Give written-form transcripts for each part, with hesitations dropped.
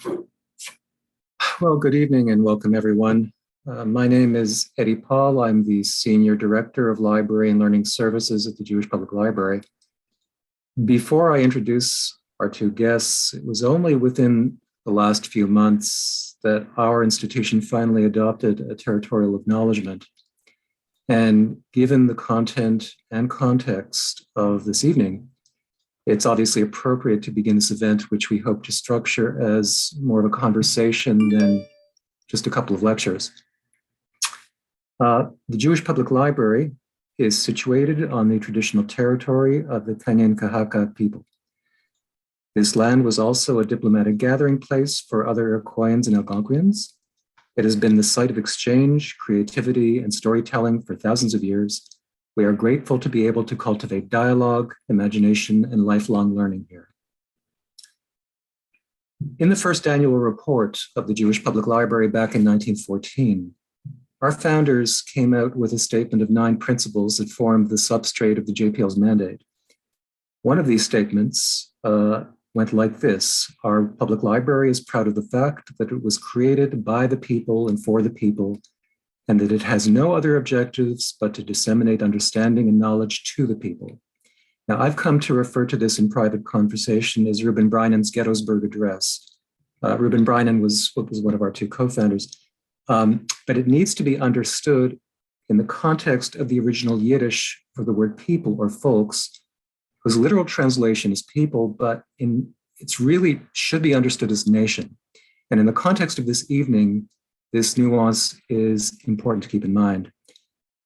Well, good evening and welcome everyone. My name is Eddie Paul. I'm the Senior Director of Library and Learning Services at the Jewish Public Library. Before I introduce our two guests, it was only within the last few months that our institution finally adopted a territorial acknowledgement. And given the content and context of this evening, it's obviously appropriate to begin this event, which we hope to structure as more of a conversation than just a couple of lectures. The Jewish Public Library is situated on the traditional territory of the Kanyan-Kahaka people. This land was also a diplomatic gathering place for other Iroquoians and Algonquians. It has been the site of exchange, creativity, and storytelling for thousands of years. We are grateful to be able to cultivate dialogue, imagination, and lifelong learning here. In the first annual report of the Jewish Public Library back in 1914, our founders came out with a statement of 9 principles that formed the substrate of the JPL's mandate. One of these statements went like this: our public library is proud of the fact that it was created by the people and for the people, and that it has no other objectives but to disseminate understanding and knowledge to the people. Now, I've come to refer to this in private conversation as Reuben Bryant's Gettysburg Address. Reuben Bryant was one of our 2 co-founders, but it needs to be understood in the context of the original Yiddish for the word people or folks, whose literal translation is people, but it's really should be understood as nation. And in the context of this evening, this nuance is important to keep in mind.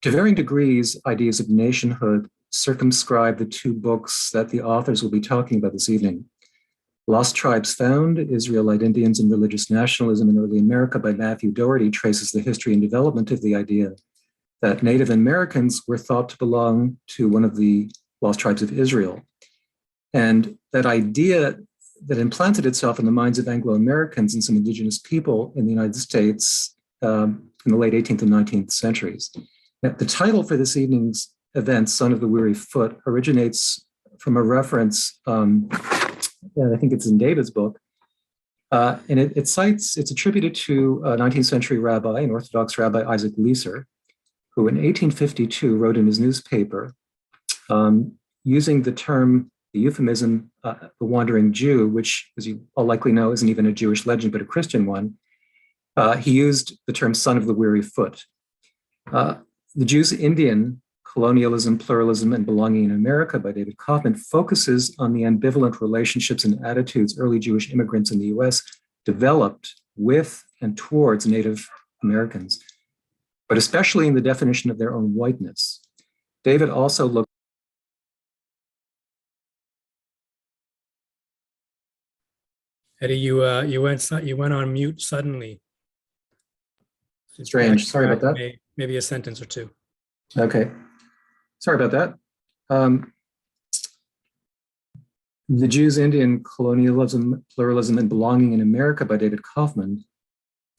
To varying degrees, ideas of nationhood circumscribe the 2 books that the authors will be talking about this evening. Lost Tribes Found, Israelite Indians and Religious Nationalism in Early America by Matthew Dougherty traces the history and development of the idea that Native Americans were thought to belong to one of the lost tribes of Israel. And that idea that implanted itself in the minds of Anglo-Americans and some indigenous people in the United States in the late 18th and 19th centuries. Now, the title for this evening's event, Son of the Weary Foot, originates from a reference, I think it's in David's book, and it's attributed to a 19th century rabbi, an Orthodox rabbi, Isaac Leeser, who in 1852 wrote in his newspaper, using the euphemism, the wandering Jew, which, as you all likely know, isn't even a Jewish legend, but a Christian one. He used the term son of the weary foot. The Jews Indian, Colonialism, Pluralism, and Belonging in America by David Kaufman focuses on the ambivalent relationships and attitudes early Jewish immigrants in the US developed with and towards Native Americans, but especially in the definition of their own whiteness. David also looked Eddie, you went on mute suddenly. Strange. Sorry about that. Maybe a sentence or 2. Okay. Sorry about that. The Jews, Indian, Colonialism, Pluralism, and Belonging in America by David Kaufman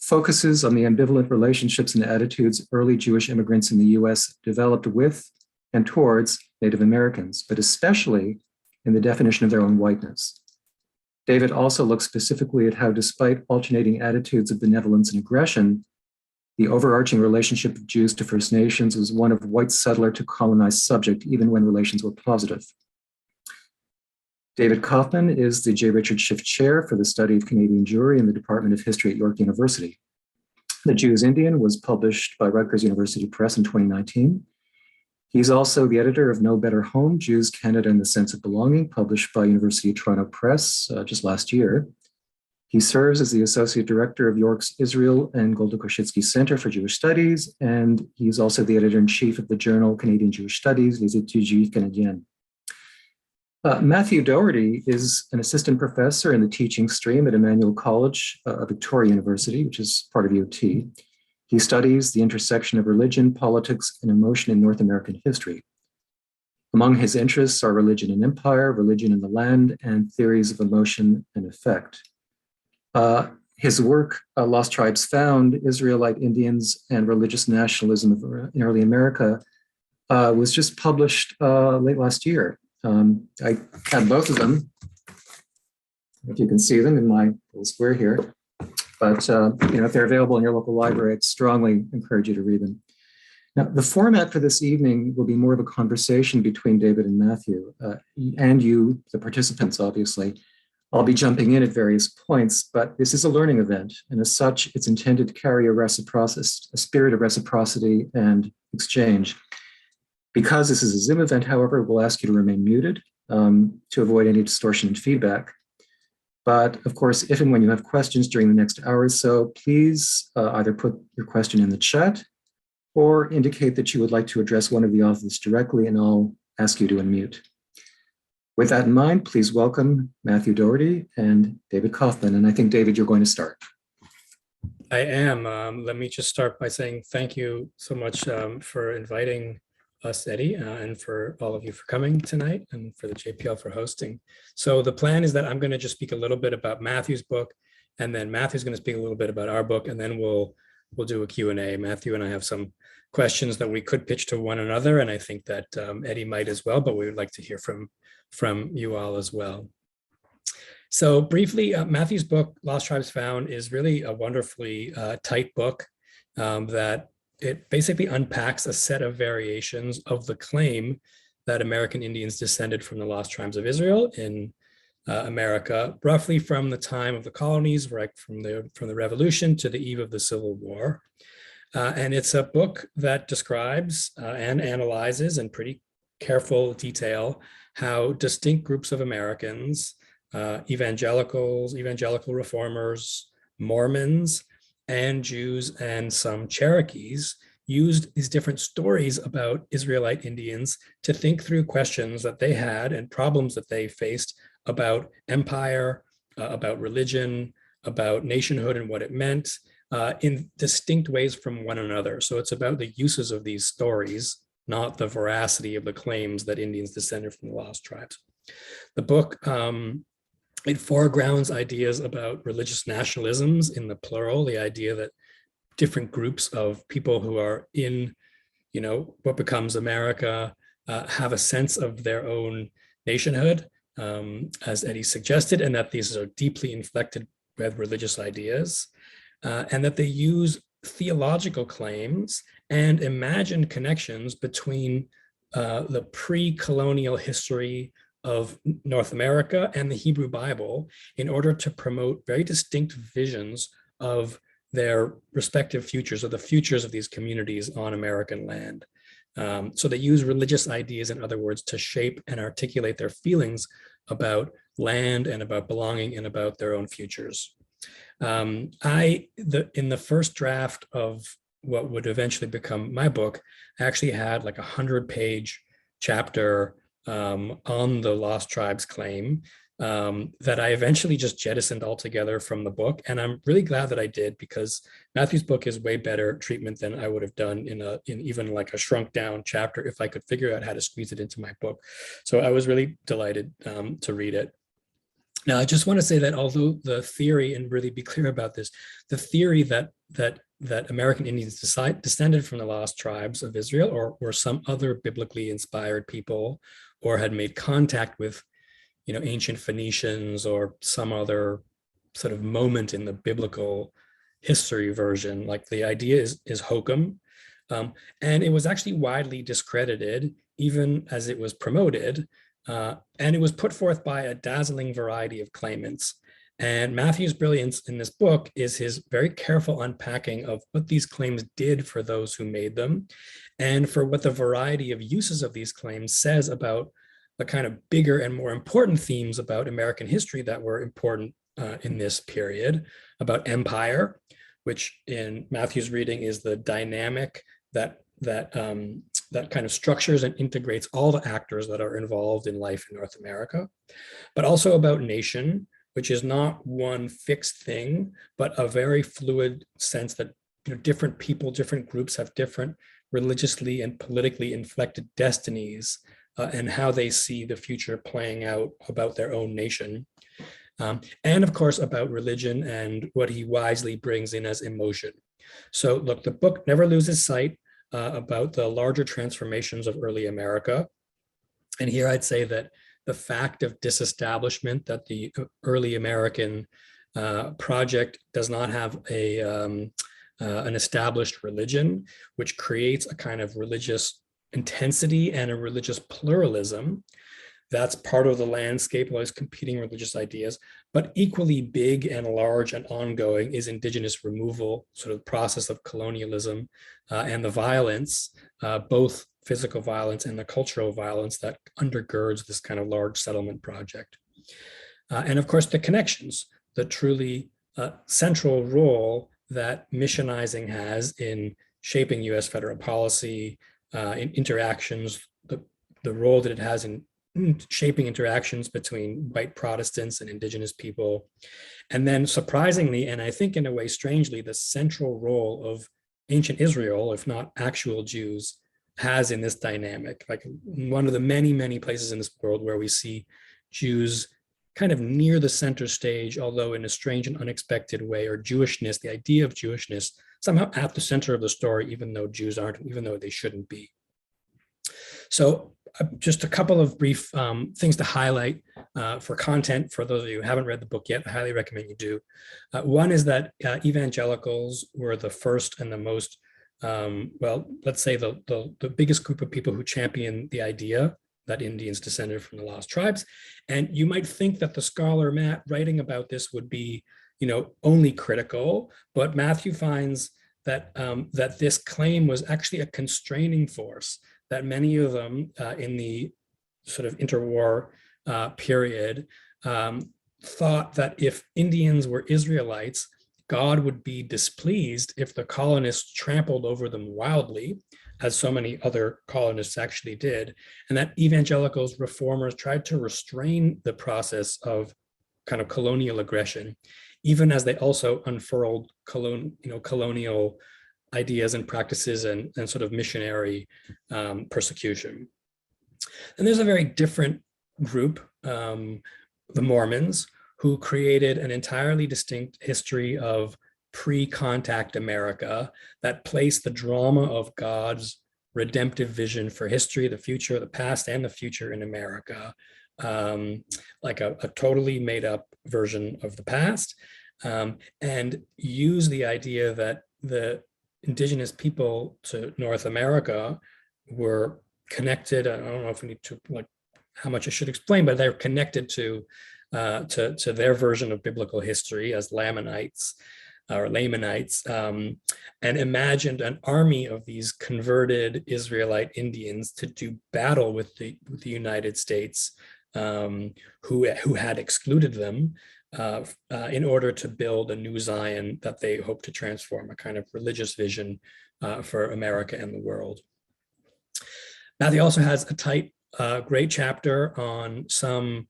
focuses on the ambivalent relationships and attitudes early Jewish immigrants in the US developed with and towards Native Americans, but especially in the definition of their own whiteness. David also looks specifically at how, despite alternating attitudes of benevolence and aggression, the overarching relationship of Jews to First Nations was one of white settler to colonized subject, even when relations were positive. David Kaufman is the J. Richard Schiff Chair for the Study of Canadian Jewry in the Department of History at York University. The Jews Indian was published by Rutgers University Press in 2019. He's also the editor of No Better Home, Jews, Canada, and the Sense of Belonging, published by University of Toronto Press just last year. He serves as the Associate Director of York's Israel and Golda Koshitsky Center for Jewish Studies, and he's also the Editor-in-Chief of the journal Canadian Jewish Studies, Les Études Juives Canadiennes. Matthew Dougherty is an assistant professor in the teaching stream at Emmanuel College of Victoria University, which is part of UT. He studies the intersection of religion, politics, and emotion in North American history. Among his interests are religion and empire, religion and the land, and theories of emotion and effect. His work, Lost Tribes Found, Israelite Indians and Religious Nationalism in Early America, was just published late last year. I had both of them. if you can see them in my little square here. But if they're available in your local library, I'd strongly encourage you to read them. Now, the format for this evening will be more of a conversation between David and Matthew, and you, the participants, obviously. I'll be jumping in at various points, but this is a learning event, and as such, it's intended to carry a spirit of reciprocity and exchange. Because this is a Zoom event, however, we'll ask you to remain muted to avoid any distortion in feedback. But of course, if and when you have questions during the next hour or so, please either put your question in the chat or indicate that you would like to address one of the authors directly, and I'll ask you to unmute. With that in mind, please welcome Matthew Dougherty and David Kaufman. And I think, David, you're going to start. I am. Let me just start by saying thank you so much for inviting us, Eddie, and for all of you for coming tonight, and for the JPL for hosting. So the plan is that I'm going to just speak a little bit about Matthew's book, and then Matthew's going to speak a little bit about our book, and then we'll do a Q&A. Matthew and I have some questions that we could pitch to one another, and I think that Eddie might as well, but we would like to hear from you all as well. So briefly, Matthew's book, Lost Tribes Found, is really a wonderfully tight book that it basically unpacks a set of variations of the claim that American Indians descended from the lost tribes of Israel in America, roughly from the time of the colonies, right from the Revolution to the eve of the Civil War. And it's a book that describes and analyzes in pretty careful detail how distinct groups of Americans, evangelicals, evangelical reformers, Mormons, and Jews and some Cherokees used these different stories about Israelite Indians to think through questions that they had and problems that they faced about empire, about religion, about nationhood and what it meant in distinct ways from one another. So it's about the uses of these stories, not the veracity of the claims that Indians descended from the lost tribes. The book it foregrounds ideas about religious nationalisms in the plural, the idea that different groups of people who are in, what becomes America have a sense of their own nationhood, as Eddie suggested, and that these are deeply inflected with religious ideas, and that they use theological claims and imagined connections between the pre-colonial history of North America and the Hebrew Bible in order to promote very distinct visions of their respective futures, or the futures of these communities on American land. So they use religious ideas, in other words, to shape and articulate their feelings about land and about belonging and about their own futures. In the first draft of what would eventually become my book, I actually had like 100-page chapter on the Lost Tribes claim that I eventually just jettisoned altogether from the book. And I'm really glad that I did, because Matthew's book is way better treatment than I would have done in even like a shrunk down chapter if I could figure out how to squeeze it into my book. So I was really delighted to read it. Now, I just want to say that although the theory, and really be clear about this, the theory that American Indians descended from the lost tribes of Israel, or were some other biblically inspired people, or had made contact with, ancient Phoenicians or some other sort of moment in the biblical history version, like the idea is hokum. And it was actually widely discredited, even as it was promoted. And it was put forth by a dazzling variety of claimants. And Matthew's brilliance in this book is his very careful unpacking of what these claims did for those who made them, and for what the variety of uses of these claims says about the kind of bigger and more important themes about American history that were important in this period, about empire, which in Matthew's reading is the dynamic that kind of structures and integrates all the actors that are involved in life in North America, but also about nation, which is not one fixed thing, but a very fluid sense that different people, different groups have different religiously and politically inflected destinies, and how they see the future playing out about their own nation. And of course, about religion and what he wisely brings in as emotion. So look, the book never loses sight about the larger transformations of early America. And here I'd say that the fact of disestablishment, that the early American project does not have an established religion, which creates a kind of religious intensity and a religious pluralism. That's part of the landscape of all these competing religious ideas. But equally big and large and ongoing is Indigenous removal, sort of process of colonialism and the violence, both physical violence and the cultural violence that undergirds this kind of large settlement project. And of course, the connections, the truly central role that missionizing has in shaping US federal policy, in interactions, the role that it has in shaping interactions between white Protestants and Indigenous people. And then surprisingly, and I think in a way strangely, the central role of ancient Israel, if not actual Jews, has in this dynamic. Like one of the many, many places in this world where we see Jews kind of near the center stage, although in a strange and unexpected way, or Jewishness, the idea of Jewishness, somehow at the center of the story, even though Jews aren't, even though they shouldn't be. So just a couple of brief things to highlight for content. For those of you who haven't read the book yet, I highly recommend you do. One is that evangelicals were the first and the most, well, let's say the biggest group of people who championed the idea that Indians descended from the lost tribes. And you might think that the scholar Matt writing about this would be, only critical, but Matthew finds that that this claim was actually a constraining force, that many of them in the sort of interwar period thought that if Indians were Israelites, God would be displeased if the colonists trampled over them wildly, as so many other colonists actually did, and that evangelicals, reformers tried to restrain the process of kind of colonial aggression, even as they also unfurled colonial ideas and practices and sort of missionary persecution. And there's a very different group, the Mormons, who created an entirely distinct history of pre-contact America that placed the drama of God's redemptive vision for history, the future, the past, and the future in America, like a totally made up version of the past, and use the idea that the Indigenous people to North America were connected. I don't know if we need to, like, how much I should explain, but they're connected to their version of biblical history as Lamanites, and imagined an army of these converted Israelite Indians to do battle with the United States, who had excluded them in order to build a new Zion that they hope to transform, a kind of religious vision for America and the world. Matthew also has a tight, great chapter on some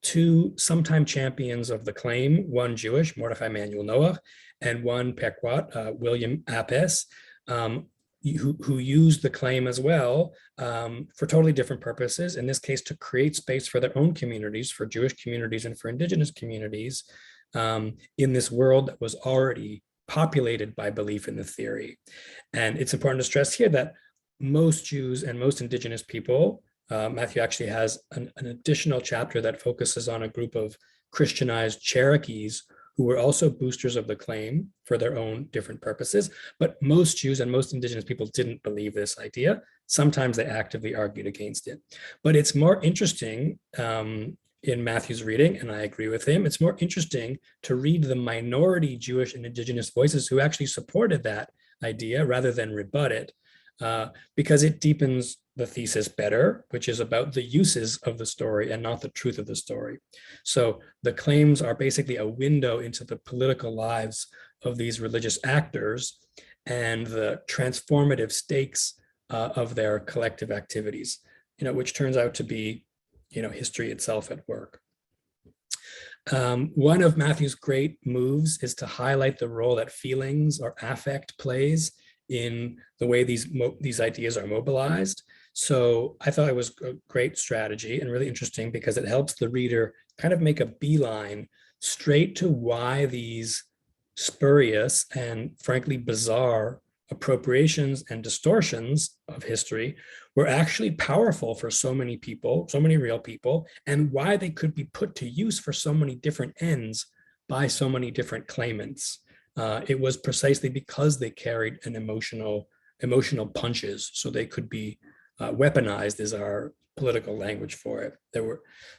two sometime champions of the claim, one Jewish, Mordechai Manuel Noah, and one Pequot, William Apess, who used the claim as well for totally different purposes, in this case to create space for their own communities, for Jewish communities and for Indigenous communities in this world that was already populated by belief in the theory. And it's important to stress here that most Jews and most Indigenous people, Matthew actually has an additional chapter that focuses on a group of Christianized Cherokees who were also boosters of the claim for their own different purposes. But most Jews and most Indigenous people didn't believe this idea. Sometimes they actively argued against it. But it's more interesting in Matthew's reading, and I agree with him, it's more interesting to read the minority Jewish and Indigenous voices who actually supported that idea rather than rebut it, because it deepens the thesis better, which is about the uses of the story and not the truth of the story. So the claims are basically a window into the political lives of these religious actors and the transformative stakes of their collective activities, which turns out to be, history itself at work. One of Matthew's great moves is to highlight the role that feelings or affect plays in the way these ideas are mobilized. So I thought it was a great strategy and really interesting because it helps the reader kind of make a beeline straight to why these spurious and frankly bizarre appropriations and distortions of history were actually powerful for so many people, so many real people, and why they could be put to use for so many different ends by so many different claimants. It was precisely because they carried an emotional punches, so they could be weaponized, is our political language for it.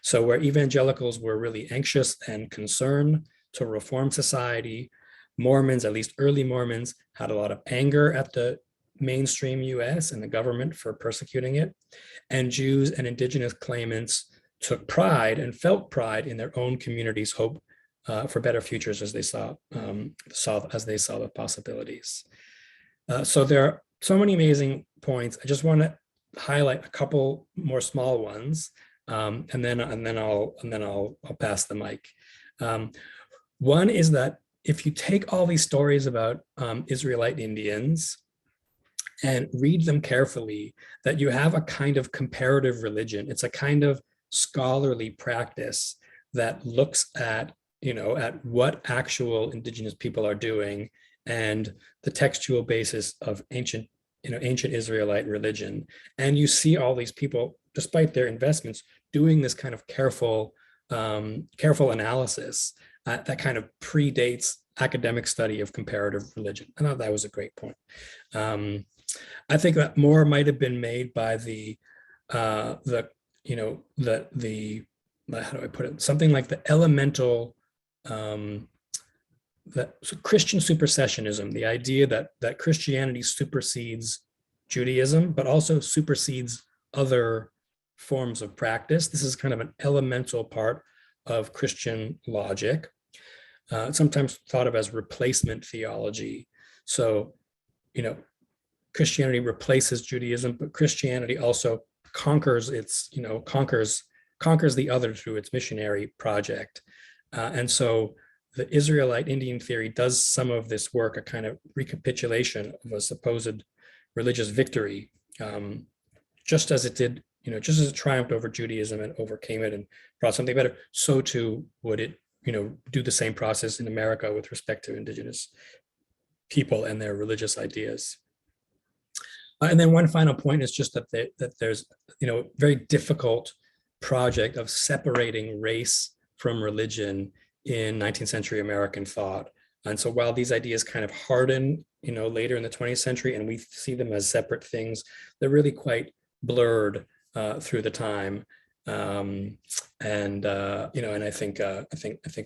So where evangelicals were really anxious and concerned to reform society, Mormons, at least early Mormons, had a lot of anger at the mainstream US and the government for persecuting it. And Jews and indigenous claimants took pride and felt pride in their own community's hope for better futures as they saw the possibilities. So there are so many amazing points. I just want to highlight a couple more small ones, and then I'll pass the mic. One is that if you take all these stories about Israelite Indians and read them carefully, that you have a kind of comparative religion. It's a kind of scholarly practice that looks at, at what actual indigenous people are doing and the textual basis of ancient Israelite religion. And you see all these people, despite their investments, doing this kind of careful analysis that kind of predates academic study of comparative religion. I thought that was a great point. I think that more might have been made by how do I put it? Something like the elemental, Christian supersessionism, the idea that Christianity supersedes Judaism, but also supersedes other forms of practice. This is kind of an elemental part of Christian logic, sometimes thought of as replacement theology. So, Christianity replaces Judaism, but Christianity also conquers the other through its missionary project. And so the Israelite Indian theory does some of this work, a kind of recapitulation of a supposed religious victory, just as it did, just as it triumphed over Judaism and overcame it and brought something better, so too would it, do the same process in America with respect to indigenous people and their religious ideas. And then one final point is just that there's, very difficult project of separating race from religion in 19th century American thought. And so while these ideas kind of harden, later in the 20th century, and we see them as separate things, they're really quite blurred through the time. And I think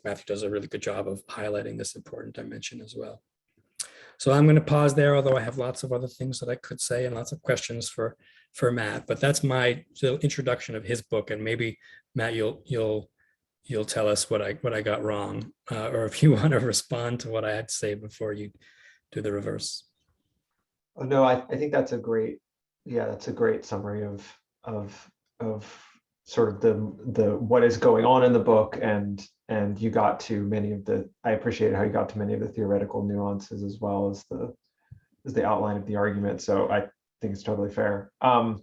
Matthew does a really good job of highlighting this important dimension as well. So I'm going to pause there, although I have lots of other things that I could say and lots of questions for Matt. But that's my little introduction of his book, and maybe Matt, you'll tell us what I got wrong, or if you want to respond to what I had to say before you do the reverse. Oh, no, I think that's a great summary of sort of the what is going on in the book, and you got to many of the, I appreciate how you got to many of the theoretical nuances as well as the outline of the argument. So I think it's totally fair. So I'm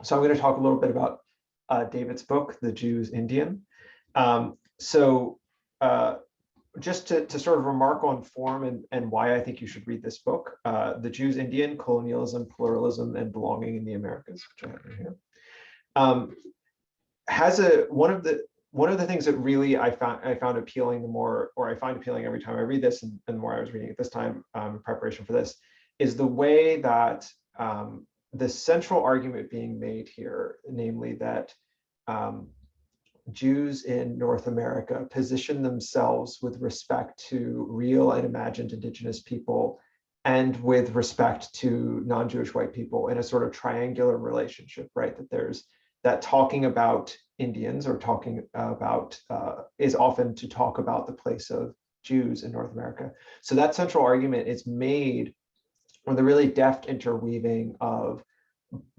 going to talk a little bit about David's book, The Jews Indian. Just to sort of remark on form and why I think you should read this book, The Jews Indian, Colonialism, Pluralism, and Belonging in the Americas, which I have in here, has one of the things that really I found appealing I find appealing every time I read this, and the more I was reading it this time in preparation for this, is the way that the central argument being made here, namely that Jews in North America position themselves with respect to real and imagined indigenous people and with respect to non-Jewish white people in a sort of triangular relationship, right? That there's that talking about Indians or talking about is often to talk about the place of Jews in North America. So that central argument is made with a really deft interweaving of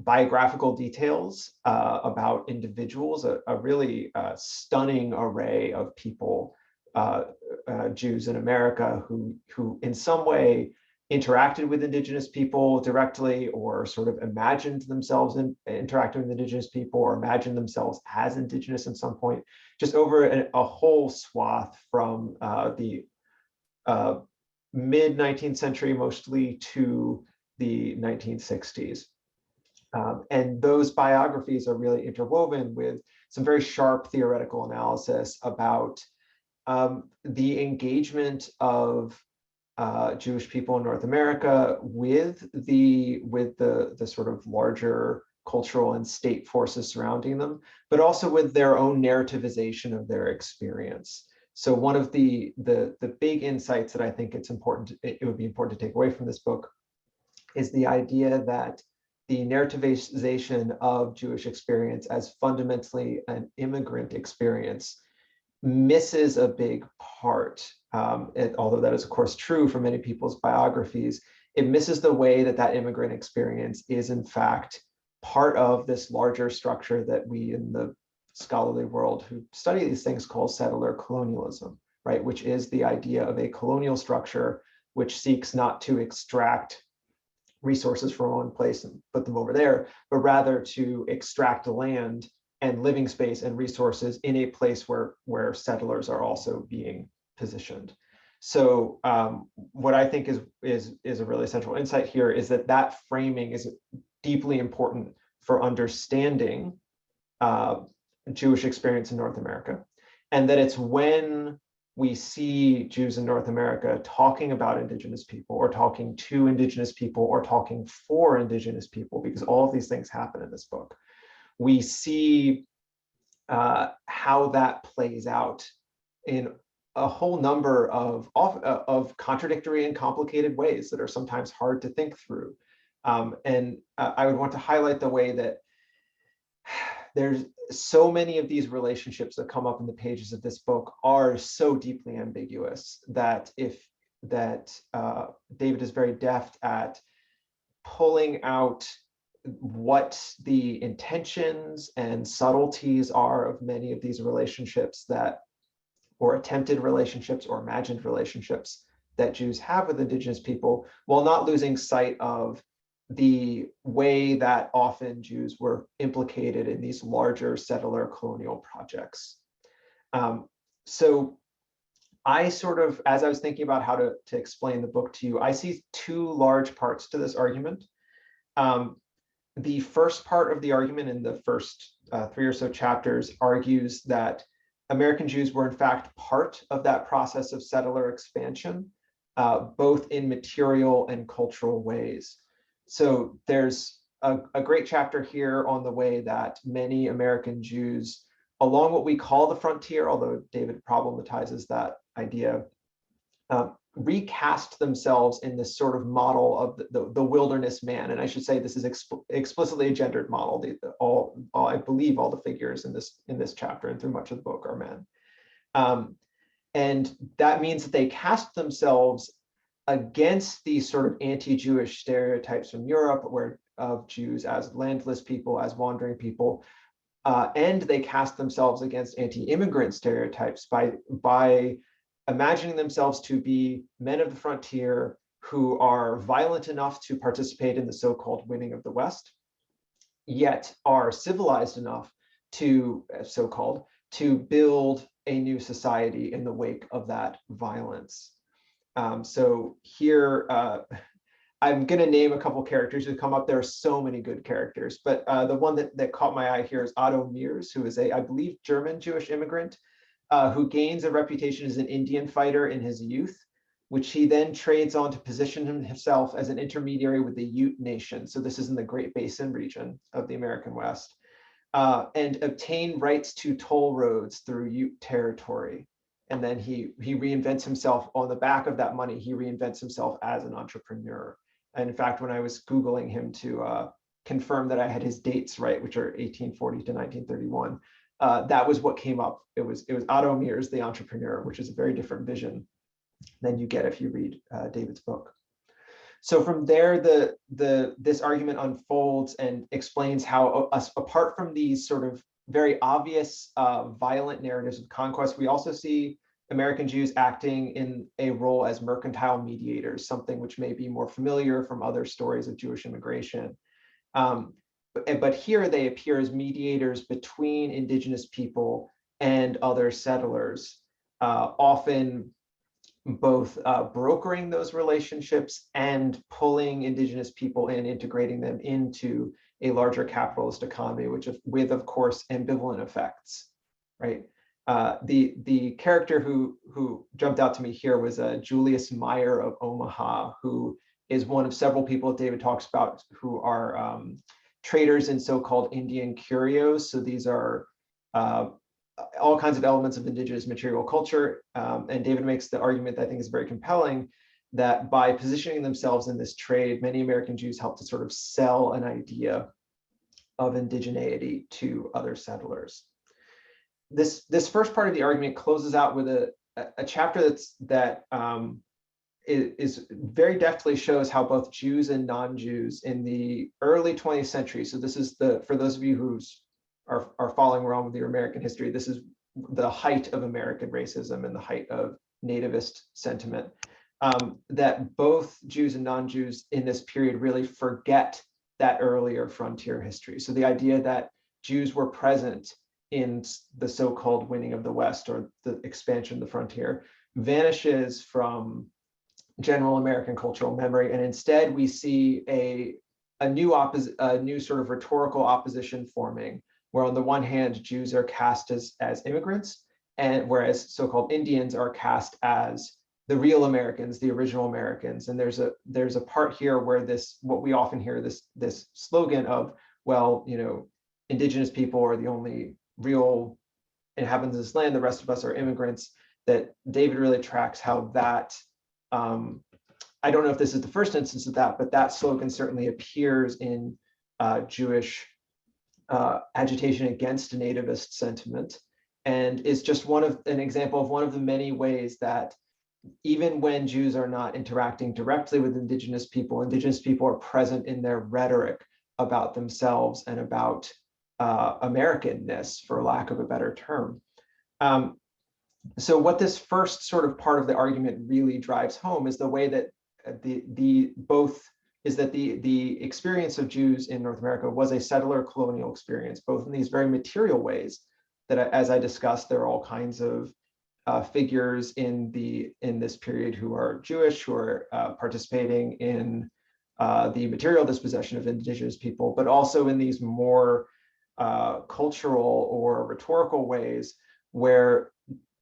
biographical details about individuals, a really stunning array of people, Jews in America who in some way interacted with indigenous people directly, or sort of imagined themselves interacting with indigenous people, or imagined themselves as indigenous at some point, just over a whole swath from the mid 19th century, mostly to the 1960s. And those biographies are really interwoven with some very sharp theoretical analysis about the engagement of Jewish people in North America with the sort of larger cultural and state forces surrounding them, but also with their own narrativization of their experience. So one of the big insights that I think it would be important to take away from this book is the idea that the narrativization of Jewish experience as fundamentally an immigrant experience misses a big part. Although that is of course true for many people's biographies, it misses the way that that immigrant experience is in fact part of this larger structure that we in the scholarly world who study these things call settler colonialism, right? Which is the idea of a colonial structure which seeks not to extract resources from one place and put them over there, but rather to extract land and living space and resources in a place where settlers are also being positioned. So what I think is a really central insight here is that framing is deeply important for understanding Jewish experience in North America, and that it's when we see Jews in North America talking about Indigenous people or talking to Indigenous people or talking for Indigenous people, because all of these things happen in this book, we see how that plays out in a whole number of contradictory and complicated ways that are sometimes hard to think through. And I would want to highlight the way that there's so many of these relationships that come up in the pages of this book are so deeply ambiguous that David is very deft at pulling out what the intentions and subtleties are of many of these relationships or attempted relationships or imagined relationships that Jews have with Indigenous people, while not losing sight of the way that often Jews were implicated in these larger settler colonial projects. So I sort of, as I was thinking about how to explain the book to you, I see two large parts to this argument. The first part of the argument in the first 3 or so chapters argues that American Jews were in fact part of that process of settler expansion, both in material and cultural ways. So there's a great chapter here on the way that many American Jews along what we call the frontier, although David problematizes that idea, recast themselves in this sort of model of the wilderness man. And I should say this is explicitly a gendered model. I believe all the figures in this chapter and through much of the book are men. And that means that they cast themselves against these sort of anti-Jewish stereotypes from Europe, of Jews as landless people, as wandering people, and they cast themselves against anti-immigrant stereotypes by imagining themselves to be men of the frontier who are violent enough to participate in the so-called winning of the West, yet are civilized enough to, so-called, to build a new society in the wake of that violence. So here, I'm going to name a couple characters who come up. There are so many good characters, but the one that caught my eye here is Otto Mears, who is I believe, German Jewish immigrant, who gains a reputation as an Indian fighter in his youth, which he then trades on to position himself as an intermediary with the Ute Nation. So this is in the Great Basin region of the American West, and obtain rights to toll roads through Ute territory. And then he reinvents himself on the back of that money. He reinvents himself as an entrepreneur. And in fact, when I was Googling him to confirm that I had his dates right, which are 1840 to 1931, that was what came up. It was Otto Mears, the entrepreneur, which is a very different vision than you get if you read David's book. So from there, this argument unfolds and explains how, apart from these sort of very obvious violent narratives of conquest, we also see American Jews acting in a role as mercantile mediators, something which may be more familiar from other stories of Jewish immigration. But here they appear as mediators between Indigenous people and other settlers, often both brokering those relationships and pulling indigenous people in, integrating them into a larger capitalist economy, which with, of course, ambivalent effects, right? The character who jumped out to me here was Julius Meyer of Omaha, who is one of several people David talks about who are traders in so-called Indian curios. So these are all kinds of elements of indigenous material culture. And David makes the argument that I think is very compelling, that by positioning themselves in this trade, many American Jews help to sort of sell an idea of indigeneity to other settlers. This first part of the argument closes out with a chapter that is very deftly shows how both Jews and non-Jews in the early 20th century, so this is for those of you who are following along with your American history, this is the height of American racism and the height of nativist sentiment, that both Jews and non-Jews in this period really forget that earlier frontier history. So the idea that Jews were present in the so-called winning of the West or the expansion of the frontier vanishes from general American cultural memory, and instead we see a new sort of rhetorical opposition forming, where on the one hand Jews are cast as immigrants, and whereas so-called Indians are cast as the real Americans, the original Americans. And there's a part here where what we often hear this slogan of, well, you know, indigenous people are the only real inhabitants of this land, the rest of us are immigrants, that David really tracks how that I don't know if this is the first instance of that, but that slogan certainly appears in Jewish agitation against nativist sentiment, and is just an example of one of the many ways that even when Jews are not interacting directly with indigenous people are present in their rhetoric about themselves and about Americanness, for lack of a better term. So what this first sort of part of the argument really drives home is the way that the experience of Jews in North America was a settler colonial experience, both in these very material ways that, as I discussed, there are all kinds of figures in this period who are Jewish, who are participating in the material dispossession of indigenous people, but also in these more cultural or rhetorical ways where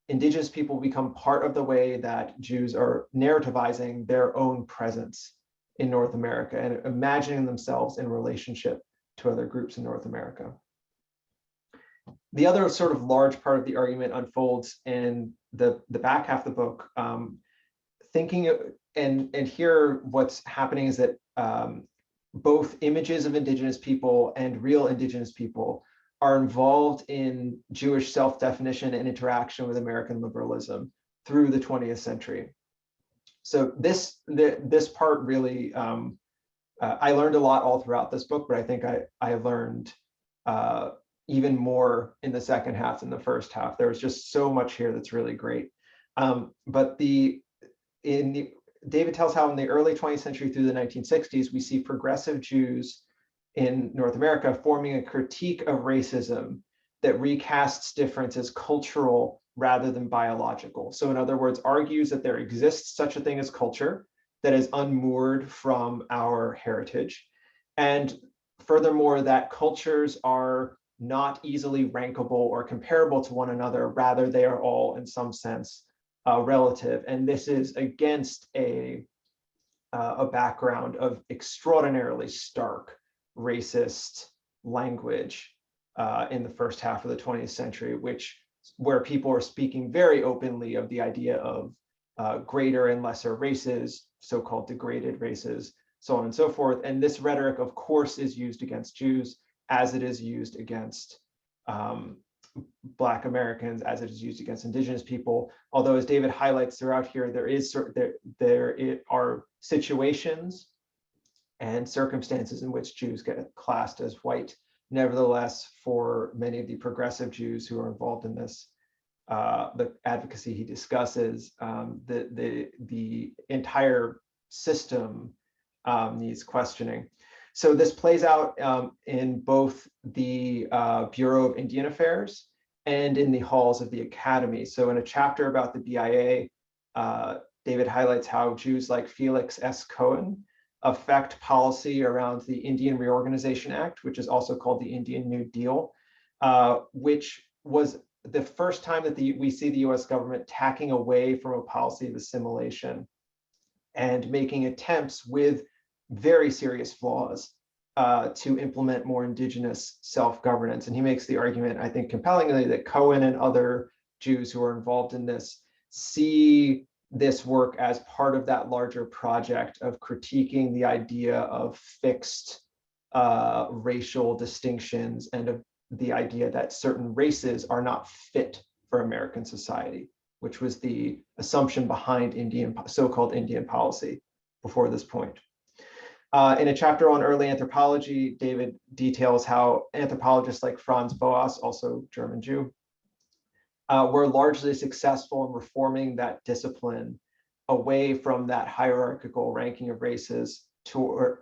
indigenous people become part of the way that Jews are narrativizing their own presence in North America and imagining themselves in relationship to other groups in North America. The other sort of large part of the argument unfolds in the back half of the book, and here what's happening is that both images of indigenous people and real indigenous people are involved in Jewish self-definition and interaction with American liberalism through the 20th century. So this part really, I learned a lot all throughout this book, but I think I learned even more in the second half than the first half. There was just so much here that's really great. But David tells how in the early 20th century through the 1960s, we see progressive Jews in North America forming a critique of racism that recasts difference as cultural rather than biological. So in other words, argues that there exists such a thing as culture that is unmoored from our heritage. And furthermore, that cultures are not easily rankable or comparable to one another, rather they are all in some sense relative. And this is against a background of extraordinarily stark racist language in the first half of the 20th century, where people are speaking very openly of the idea of greater and lesser races, so-called degraded races, so on and so forth. And this rhetoric, of course, is used against Jews as it is used against Black Americans, as it is used against indigenous people. Although, as David highlights throughout here, there are situations and circumstances in which Jews get classed as white. Nevertheless, for many of the progressive Jews who are involved in this, the advocacy he discusses, the entire system needs questioning. So this plays out in both the Bureau of Indian Affairs and in the halls of the Academy. So in a chapter about the BIA, David highlights how Jews like Felix S. Cohen affect policy around the Indian Reorganization Act, which is also called the Indian New Deal, which was the first time that we see the US government tacking away from a policy of assimilation and making attempts with very serious flaws to implement more indigenous self-governance. And he makes the argument, I think compellingly, that Cohen and other Jews who are involved in this see this work as part of that larger project of critiquing the idea of fixed racial distinctions and of the idea that certain races are not fit for American society, which was the assumption behind so-called Indian policy before this point. In a chapter on early anthropology, David details how anthropologists like Franz Boas, also German Jew, were largely successful in reforming that discipline away from that hierarchical ranking of races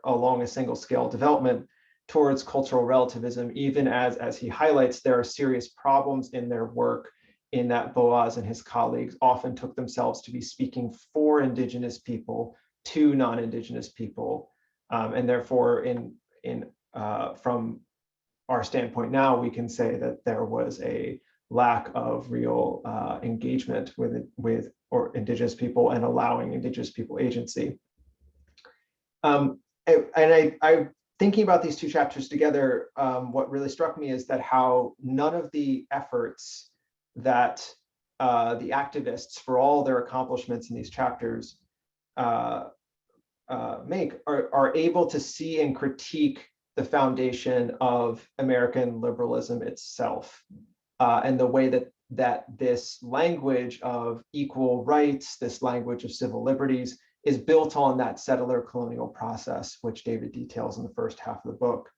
along a single scale development towards cultural relativism, even as he highlights, there are serious problems in their work in that Boas and his colleagues often took themselves to be speaking for Indigenous people to non-Indigenous people. And therefore, from our standpoint now, we can say that there was a lack of real engagement with Indigenous people and allowing Indigenous people agency. I thinking about these two chapters together, what really struck me is that how none of the efforts that the activists, for all their accomplishments in these chapters, make are able to see and critique the foundation of American liberalism itself, and the way that this language of equal rights, this language of civil liberties, is built on that settler colonial process, which David details in the first half of the book.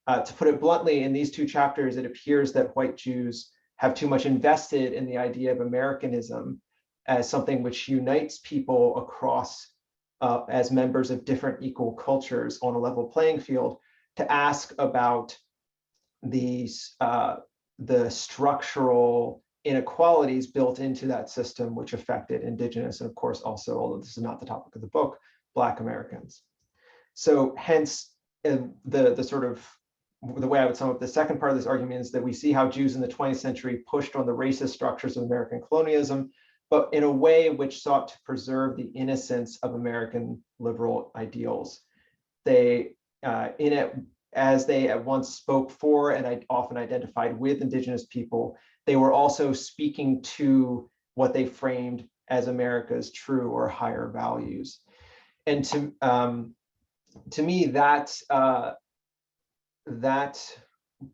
To put it bluntly, in these two chapters, it appears that white Jews have too much invested in the idea of Americanism as something which unites people across as members of different equal cultures on a level playing field, to ask about the structural inequalities built into that system which affected Indigenous, and of course also, although this is not the topic of the book, Black Americans. So hence the way I would sum up the second part of this argument is that we see how Jews in the 20th century pushed on the racist structures of American colonialism, but in a way which sought to preserve the innocence of American liberal ideals. They, as they at once spoke for and I often identified with Indigenous people, they were also speaking to what they framed as America's true or higher values. And to me, that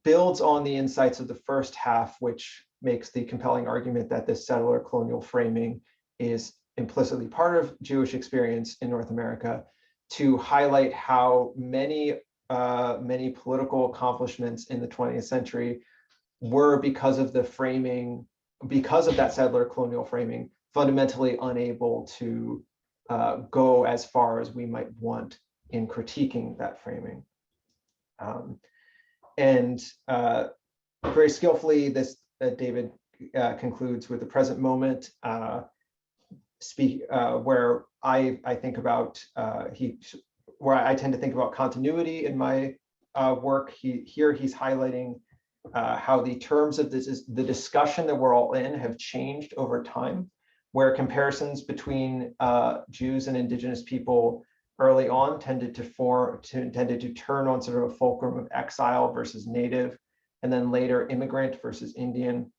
builds on the insights of the first half, which makes the compelling argument that this settler colonial framing is implicitly part of Jewish experience in North America, to highlight how many political accomplishments in the 20th century were, because of the framing, because of that settler colonial framing, fundamentally unable to go as far as we might want in critiquing that framing. Very skillfully, David concludes with the present moment, where I think about where I tend to think about continuity in my work. Here he's highlighting how the terms of the discussion that we're all in have changed over time, where comparisons between Jews and Indigenous people early on tended to turn on sort of a fulcrum of exile versus native, and then later immigrant versus Indian.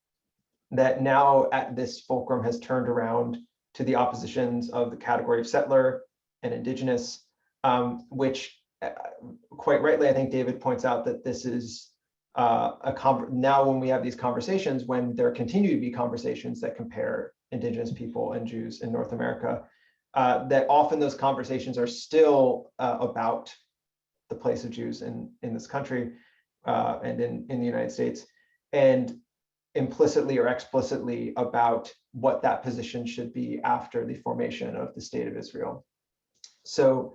That now this fulcrum has turned around to the oppositions of the category of settler and Indigenous, which quite rightly, I think David points out that this is now when we have these conversations, when there continue to be conversations that compare Indigenous people and Jews in North America, that often those conversations are still about the place of Jews in this country and in the United States, and implicitly or explicitly about what that position should be after the formation of the State of Israel. So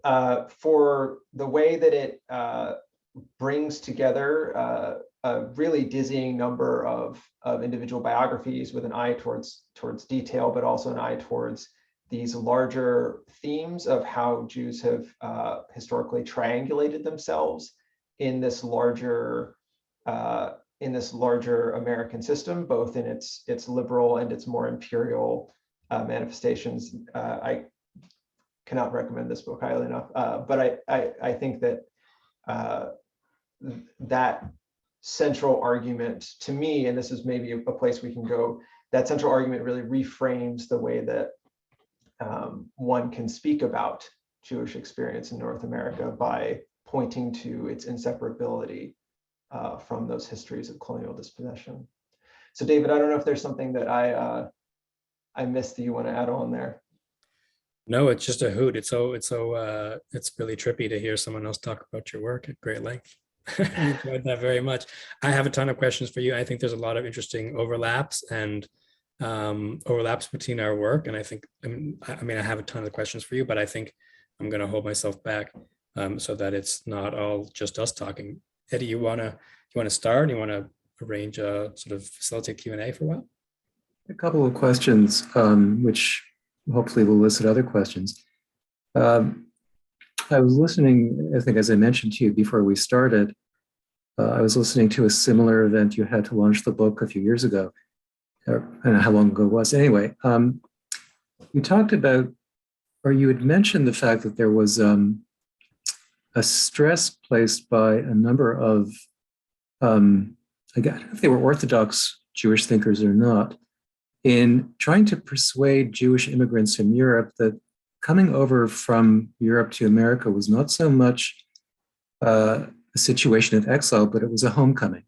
for the way that it brings together a really dizzying number of individual biographies with an eye towards detail, but also an eye towards these larger themes of how Jews have historically triangulated themselves in this larger American system, both in its liberal and its more imperial manifestations. I cannot recommend this book highly enough, but I think that that central argument to me, and this is maybe a place we can go, that central argument really reframes the way that one can speak about Jewish experience in North America by pointing to its inseparability from those histories of colonial dispossession. So David, I don't know if there's something that I missed that you want to add on there. No, it's just a hoot. It's really trippy to hear someone else talk about your work at great length. I enjoyed that very much. I have a ton of questions for you. I think there's a lot of interesting overlaps and overlaps between our work. And I think, I have a ton of questions for you, but I think I'm going to hold myself back so that it's not all just us talking. Eddie, you want to start? You want to arrange a sort of facilitate Q&A for a while? A couple of questions, which hopefully will elicit other questions. I was listening, I think, as I mentioned to you before we started, I was listening to a similar event you had to launch the book a few years ago. I don't know how long ago it was. Anyway, you talked about, or you had mentioned the fact that there was a stress placed by a number of, I don't know if they were Orthodox Jewish thinkers or not, in trying to persuade Jewish immigrants in Europe that coming over from Europe to America was not so much a situation of exile, but it was a homecoming.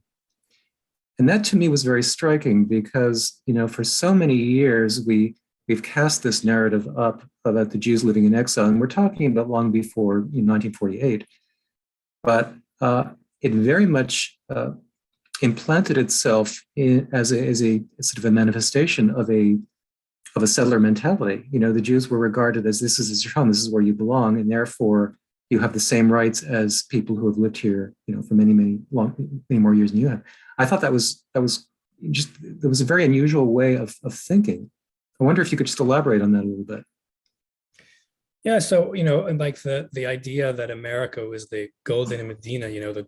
And that to me was very striking because, for so many years, we've cast this narrative up about the Jews living in exile, and we're talking about long before 1948. But it very much implanted itself as a sort of a manifestation of a settler mentality. The Jews were regarded as this is your home, this is where you belong, and therefore you have the same rights as people who have lived here, for many more years than you have. I thought that was a very unusual way of thinking. I wonder if you could just elaborate on that a little bit. Yeah, so and like the idea that America was the golden Medina, the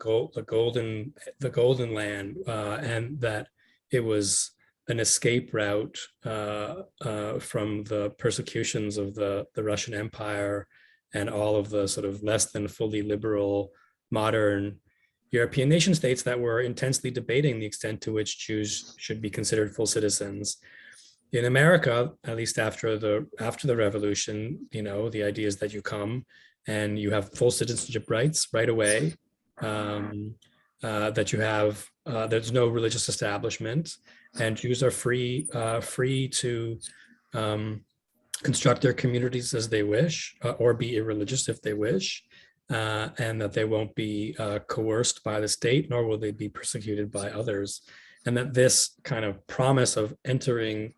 golden land, and that it was an escape route from the persecutions of the Russian Empire and all of the sort of less than fully liberal modern European nation states that were intensely debating the extent to which Jews should be considered full citizens. In America, at least after the revolution, the idea is that you come and you have full citizenship rights right away, that you have, there's no religious establishment, and Jews are free to construct their communities as they wish, or be irreligious if they wish, and that they won't be coerced by the state, nor will they be persecuted by others. And that this kind of promise of entering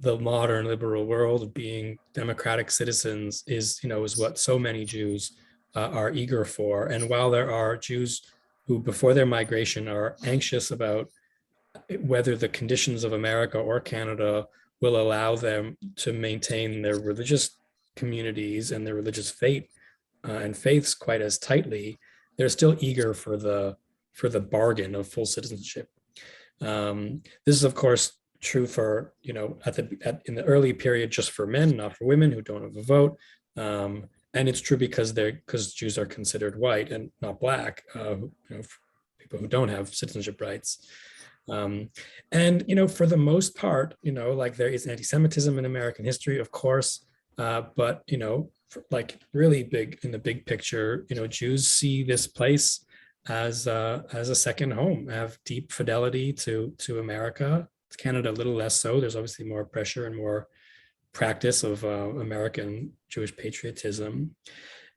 the modern liberal world, of being democratic citizens, is what so many Jews are eager for. And while there are Jews who before their migration are anxious about whether the conditions of America or Canada will allow them to maintain their religious communities and their religious faith and faiths quite as tightly, they're still eager for the bargain of full citizenship. This is, of course, true for in the early period just for men, not for women who don't have a vote, and it's true because Jews are considered white and not black, people who don't have citizenship rights. And for the most part, like there is anti-Semitism in American history, of course, but like really big in the big picture, Jews see this place as a second home, have deep fidelity to America. Canada a little less so. There's obviously more pressure and more practice of American Jewish patriotism.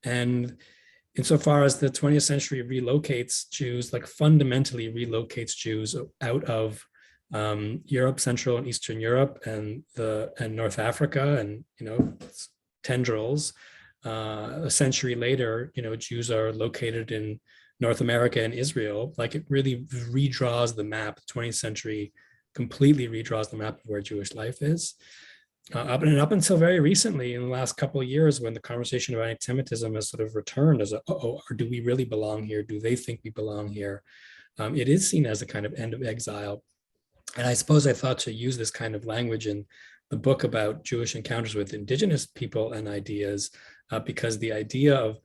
And insofar as the 20th century relocates Jews, like fundamentally relocates Jews out of Europe, Central and Eastern Europe, and North Africa, and tendrils. A century later, Jews are located in North America and Israel. Like it really redraws the map. The 20th century completely redraws the map of where Jewish life is. up until very recently, in the last couple of years, when the conversation about anti-Semitism has sort of returned as or do we really belong here? Do they think we belong here? It is seen as a kind of end of exile. And I suppose I thought to use this kind of language in the book about Jewish encounters with indigenous people and ideas, because the idea of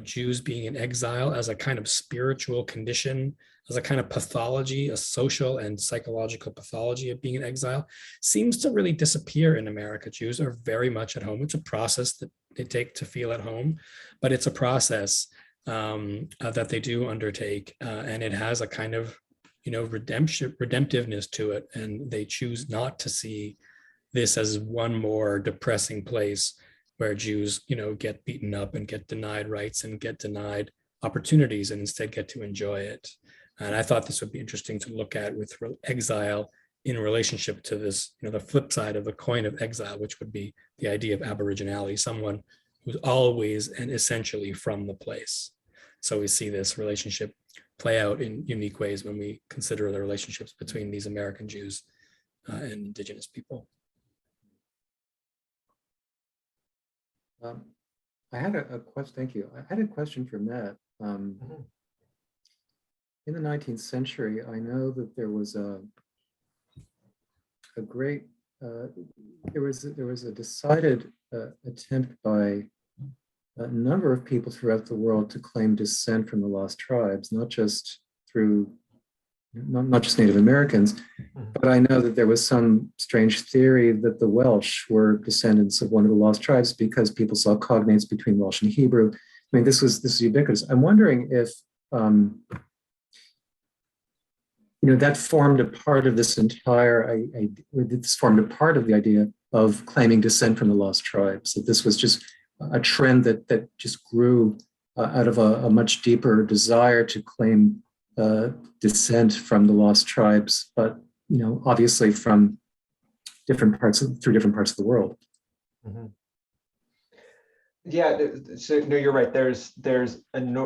Jews being in exile as a kind of spiritual condition, as a kind of pathology, a social and psychological pathology of being in exile, seems to really disappear in America. Jews are very much at home. It's a process that they take to feel at home, but it's a process that they do undertake, and it has a kind of redemptiveness to it, and they choose not to see this as one more depressing place where Jews, get beaten up and get denied rights and get denied opportunities, and instead get to enjoy it. And I thought this would be interesting to look at with exile in relationship to this, the flip side of the coin of exile, which would be the idea of Aboriginality, someone who's always and essentially from the place. So we see this relationship play out in unique ways when we consider the relationships between these American Jews and indigenous people. I had a question. Thank you. I had a question for Matt. In the 19th century, I know that there was a great there was a decided attempt by a number of people throughout the world to claim descent from the lost tribes, not just Native Americans, but I know that there was some strange theory that the Welsh were descendants of one of the lost tribes because people saw cognates between Welsh and Hebrew. I mean, this is ubiquitous. I'm wondering if that formed a part of this entire. This formed a part of the idea of claiming descent from the lost tribes. That this was just a trend that just grew out of a much deeper desire to claim descent from the lost tribes, but obviously from different parts of the world. Mm-hmm. Yeah, so no, you're right. There's in the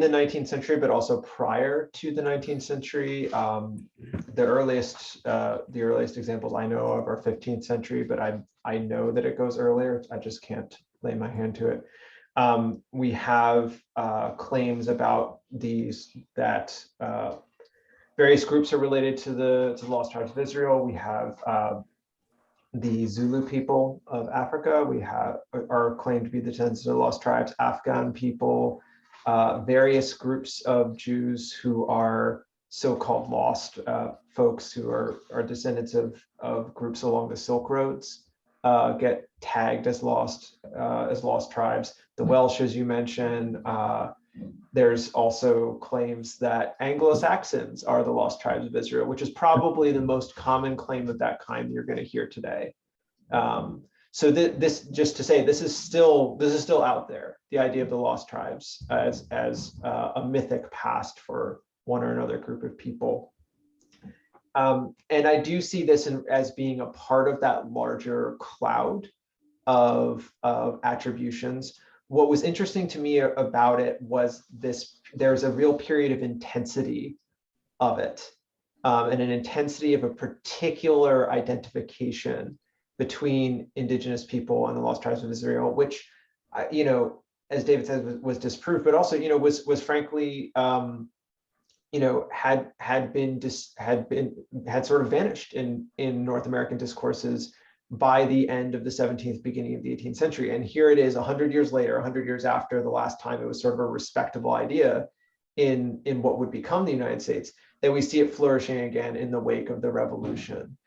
19th century, but also prior to the 19th century. The earliest examples I know of are 15th century, but I know that it goes earlier. I just can't lay my hand to it. We have claims about that various groups are related to the lost tribes of Israel. We have the Zulu people of Africa. We are claimed to be the descendants of the lost tribes. Afghan people, various groups of Jews who are so-called lost folks who are descendants of groups along the Silk Roads. Get tagged as lost tribes. The Welsh, as you mentioned, there's also claims that Anglo-Saxons are the lost tribes of Israel, which is probably the most common claim of that kind you're going to hear today. So this just to say, this is still out there. The idea of the lost tribes as a mythic past for one or another group of people. And I do see this as being a part of that larger cloud of attributions. What was interesting to me about it was there's a real period of intensity of it, and an intensity of a particular identification between indigenous people and the lost tribes of Israel, which, as David said, was disproved, but also, was frankly, had sort of vanished in North American discourses by the end of the 17th, beginning of the 18th century. And here it is 100 years later, 100 years after the last time it was sort of a respectable idea in what would become the United States, that we see it flourishing again in the wake of the revolution.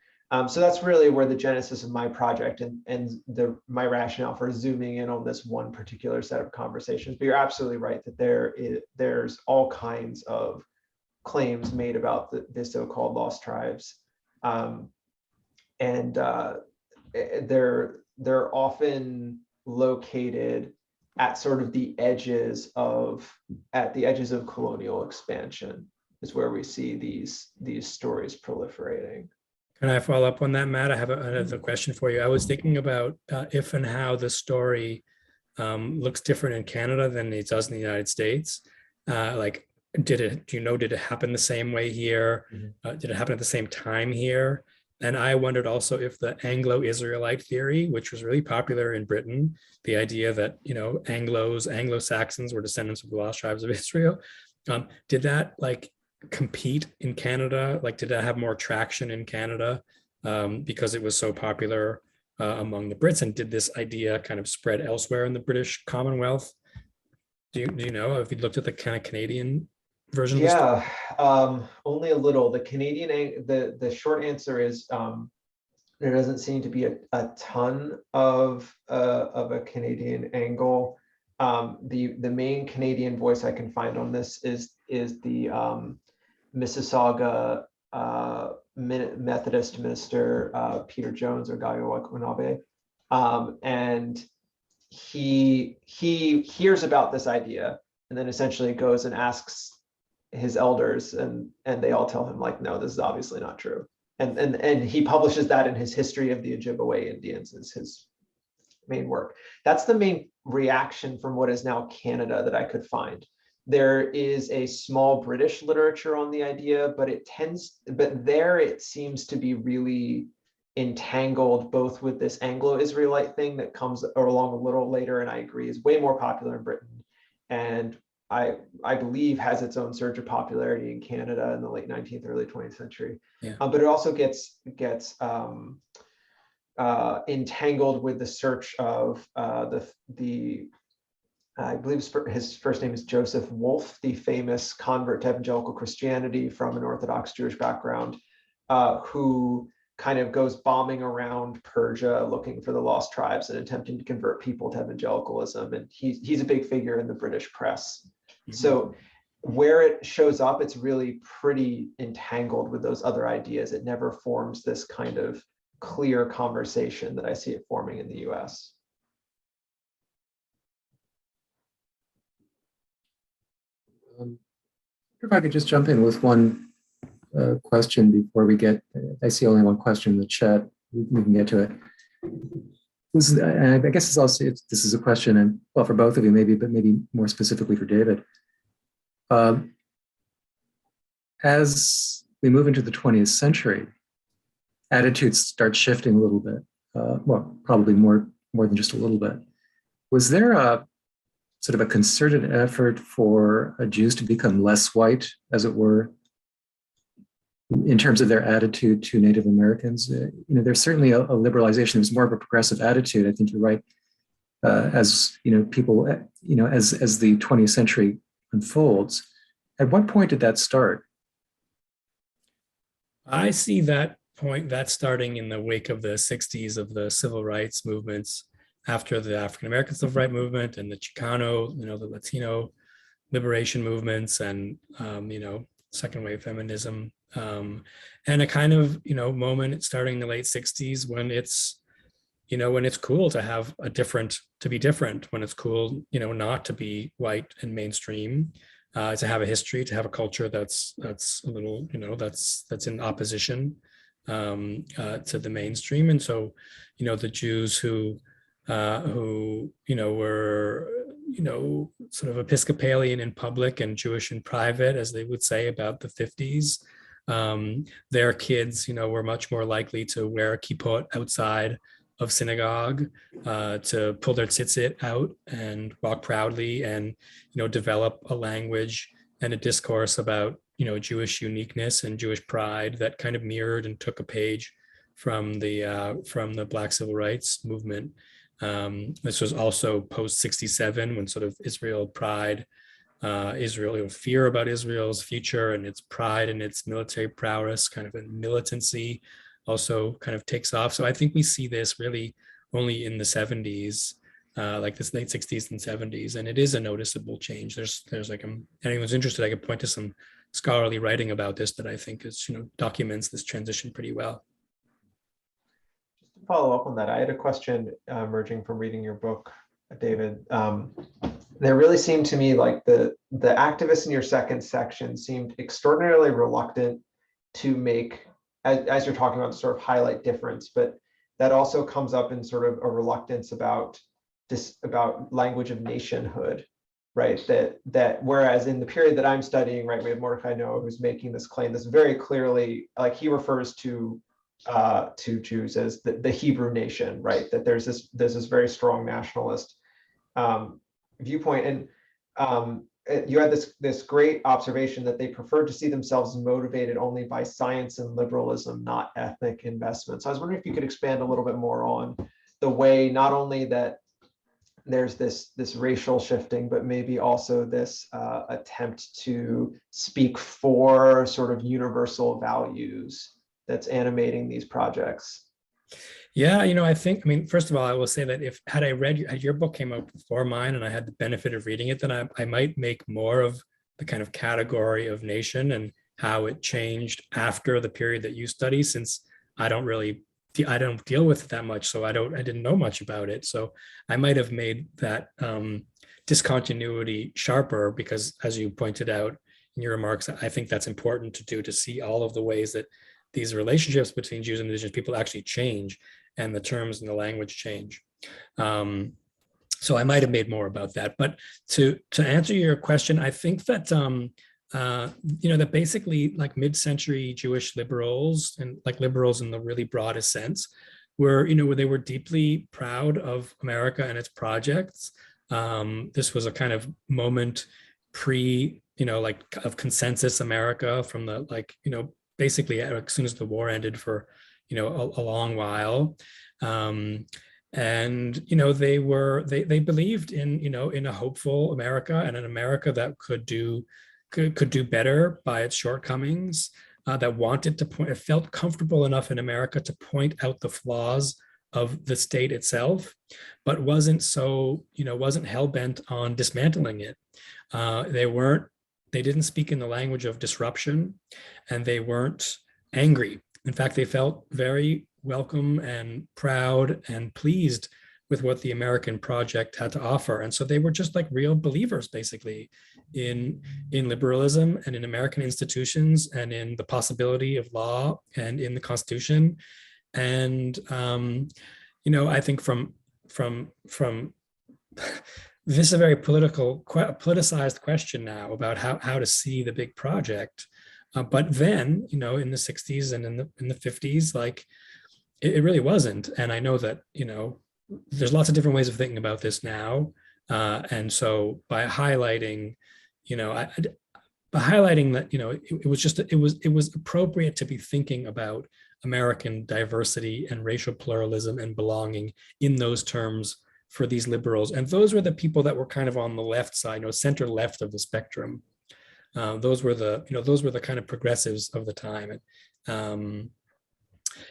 So that's really where the genesis of my project and my rationale for zooming in on this one particular set of conversations. But you're absolutely right that there's all kinds of claims made about the so-called lost tribes. And they're often located at sort of the edges of colonial expansion is where we see these stories proliferating. Can I follow up on that, Matt? I have another question for you. I was thinking about if and how the story looks different in Canada than it does in the United States. Did it happen the same way here? Mm-hmm. Did it happen at the same time here? And I wondered also if the Anglo-Israelite theory, which was really popular in Britain, the idea that, Anglo-Saxons were descendants of the lost tribes of Israel, did that like compete in Canada? Like, did that have more traction in Canada because it was so popular among the Brits? And did this idea kind of spread elsewhere in the British Commonwealth? Do you know if you looked at the kind of Canadian version? Yeah, only a little. The Canadian, the short answer is there doesn't seem to be a ton of a Canadian angle. The main Canadian voice I can find on this is the Mississauga Methodist minister Peter Jones or Gayo Wakwanabe, and he hears about this idea and then essentially goes and asks his elders, and they all tell him like, no, this is obviously not true. And he publishes that in his History of the Ojibwe Indians is his main work. That's the main reaction from what is now Canada that I could find. There is a small British literature on the idea, but there it seems to be really entangled both with this Anglo-Israelite thing that comes along a little later, and I agree is way more popular in Britain, and I believe has its own surge of popularity in Canada in the late 19th, early 20th century. Yeah. But it also gets entangled with the search of the I believe his first name is Joseph Wolf, the famous convert to evangelical Christianity from an Orthodox Jewish background, who kind of goes bombing around Persia looking for the lost tribes and attempting to convert people to evangelicalism. And he's a big figure in the British press. Mm-hmm. So where it shows up, it's really pretty entangled with those other ideas. It never forms this kind of clear conversation that I see it forming in the US. If I could just jump in with one question before we get, I see only one question in the chat. We can get to it. I guess it's also, this is a question, and well, for both of you maybe, but maybe more specifically for David. As we move into the 20th century, attitudes start shifting a little bit. Well, probably more than just a little bit. Was there a sort of a concerted effort for Jews to become less white, as it were, in terms of their attitude to Native Americans? There's certainly a liberalization. There's more of a progressive attitude. I think you're right. As people, as the 20th century unfolds. At what point did that start? I see that starting in the wake of the 60s of the civil rights movements, after the African American Civil Rights Movement and the Chicano, the Latino liberation movements, and second wave feminism, and a kind of moment starting in the late 60s when it's when it's cool to have to be different, when it's cool not to be white and mainstream, to have a history, to have a culture that's a little that's in opposition to the mainstream. And so the Jews who were sort of Episcopalian in public and Jewish in private, as they would say about the 50s, their kids were much more likely to wear a kippot outside of synagogue, to pull their tzitzit out and walk proudly, and develop a language and a discourse about Jewish uniqueness and Jewish pride that kind of mirrored and took a page from the Black Civil Rights movement. This was also post 67, when sort of Israel pride, Israel fear about Israel's future and its pride and its military prowess, kind of a militancy, also kind of takes off. So I think we see this really only in the 70s, like this late 60s and 70s, and it is a noticeable change. There's like, anyone's interested, I could point to some scholarly writing about this that I think is documents this transition pretty well. Just to follow up on that, I had a question emerging from reading your book, David. There really seemed to me like the activists in your second section seemed extraordinarily reluctant to make, as you're talking about, to sort of highlight difference, but that also comes up in sort of a reluctance about language of nationhood, right? That whereas in the period that I'm studying, right, we have Mordecai Noah who's making this claim that's very clearly, like, he refers to to Jews as the Hebrew nation, right? That there's this very strong nationalist viewpoint. And you had this great observation that they preferred to see themselves motivated only by science and liberalism, not ethnic investment. So I was wondering if you could expand a little bit more on the way, not only that there's this racial shifting, but maybe also this attempt to speak for sort of universal values that's animating these projects. Yeah, I mean, first of all, I will say that had I read your book came out before mine and I had the benefit of reading it, then I might make more of the kind of category of nation and how it changed after the period that you study, since I don't deal with it that much, so I didn't know much about it. So I might have made that discontinuity sharper, because as you pointed out in your remarks, I think that's important to do, to see all of the ways that these relationships between Jews and Indigenous people actually change, and the terms and the language change. So I might have made more about that. But to answer your question, I think that that basically, like, mid-century Jewish liberals, and like liberals in the really broadest sense, where they were deeply proud of America and its projects. This was a kind of moment of consensus America from the basically as soon as the war ended for a long while. And they believed in a hopeful America, and an America that could do better by its shortcomings, that wanted to point, it felt comfortable enough in America to point out the flaws of the state itself, but wasn't hell-bent on dismantling it. They didn't speak in the language of disruption, and they weren't angry. In fact, they felt very welcome and proud and pleased with what the American project had to offer. And so they were just like real believers, basically, in liberalism and in American institutions and in the possibility of law and in the Constitution. And I think from this is a very politicized question now about how to see the big project. But then, in the 60s and in the 50s, like it really wasn't. And I know that, there's lots of different ways of thinking about this now. And so by highlighting, that, it was appropriate to be thinking about American diversity and racial pluralism and belonging in those terms for these liberals. And those were the people that were kind of on the left side, center left of the spectrum. Those were the kind of progressives of the time. And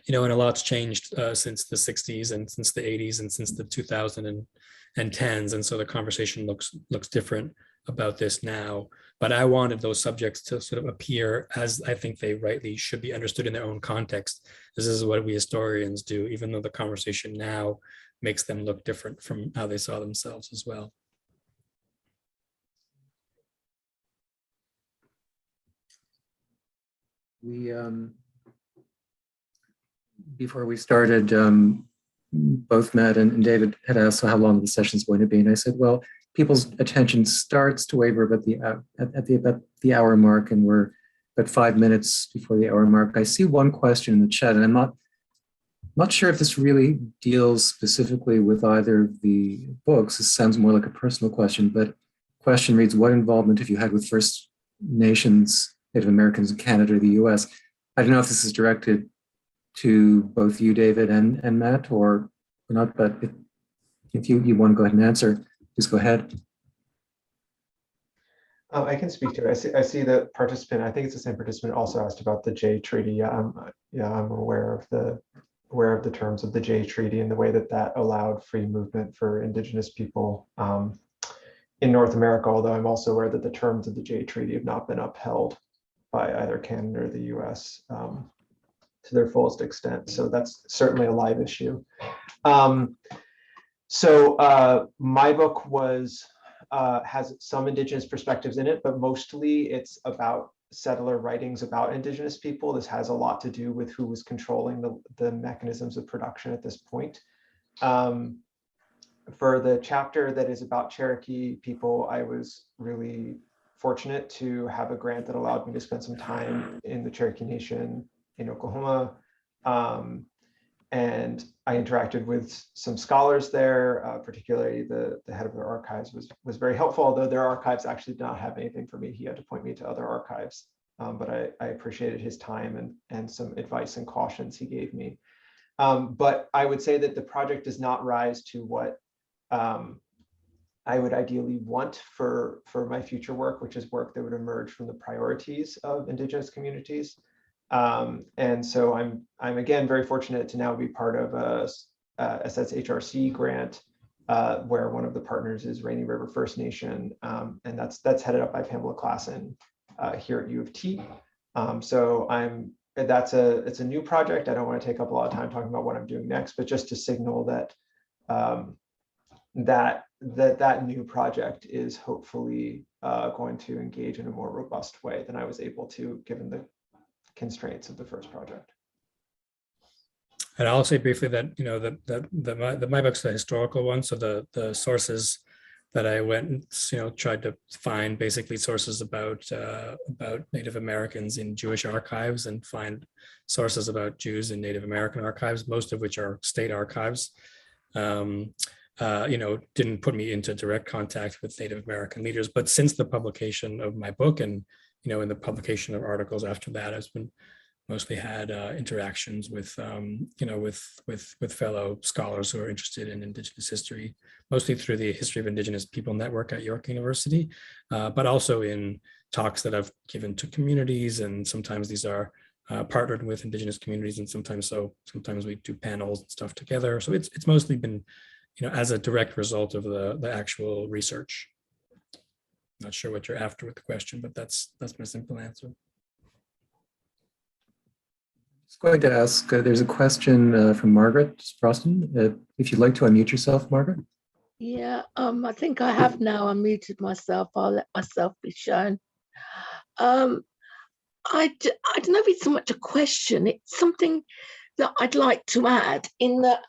a lot's changed since the 60s and since the 80s and since the 2010s. And so the conversation looks different about this now. But I wanted those subjects to sort of appear as I think they rightly should be understood in their own context. This is what we historians do, even though the conversation now makes them look different from how they saw themselves as well. We before we started, both Matt and David had asked how long the session is going to be, and I said, well, people's attention starts to waver about the hour mark, and we're about 5 minutes before the hour mark. I see one question in the chat, and I'm not sure if this really deals specifically with either of the books. This sounds more like a personal question, but the question reads, what involvement have you had with First Nations, Native Americans in Canada or the US? I don't know if this is directed to both you, David, and Matt, or not, but if you want to go ahead and answer, just go ahead. I can speak to it. I see the participant, I think it's the same participant, also asked about the Jay Treaty. I'm aware of the terms of the Jay Treaty and the way that allowed free movement for Indigenous people in North America, although I'm also aware that the terms of the Jay Treaty have not been upheld by either Canada or the US to their fullest extent. So that's certainly a live issue. So my book has some Indigenous perspectives in it, but mostly it's about settler writings about Indigenous people. This has a lot to do with who was controlling the mechanisms of production at this point. For the chapter that is about Cherokee people, I was really fortunate to have a grant that allowed me to spend some time in the Cherokee Nation in Oklahoma, And I interacted with some scholars there, particularly the head of their archives was very helpful, although their archives actually did not have anything for me. He had to point me to other archives, but I appreciated his time and some advice and cautions he gave me. But I would say that the project does not rise to what I would ideally want for my future work, which is work that would emerge from the priorities of Indigenous communities. And so I'm again very fortunate to now be part of a SSHRC grant where one of the partners is Rainy River First Nation, and that's headed up by Pamela Klassen here at U of T. So it's a new project. I don't want to take up a lot of time talking about what I'm doing next, but just to signal that that new project is hopefully going to engage in a more robust way than I was able to, given the constraints of the first project. And I'll say briefly that my book's the historical one, so the sources that I went and tried to find basically sources about Native Americans in Jewish archives and find sources about Jews in Native American archives, most of which are state archives. Didn't put me into direct contact with Native American leaders, but since the publication of my book and in the publication of articles after that, I've been mostly had interactions with with fellow scholars who are interested in Indigenous history, mostly through the History of Indigenous People Network at York University, but also in talks that I've given to communities, and sometimes these are partnered with Indigenous communities, and sometimes we do panels and stuff together. So it's mostly been as a direct result of the actual research. Not sure what you're after with the question, but that's my simple answer. I was going to ask, there's a question from Margaret Sproston. If you'd like to unmute yourself, Margaret. Yeah, I think I have now unmuted myself. I'll let myself be shown. I don't know if it's so much a question, it's something that I'd like to add, in that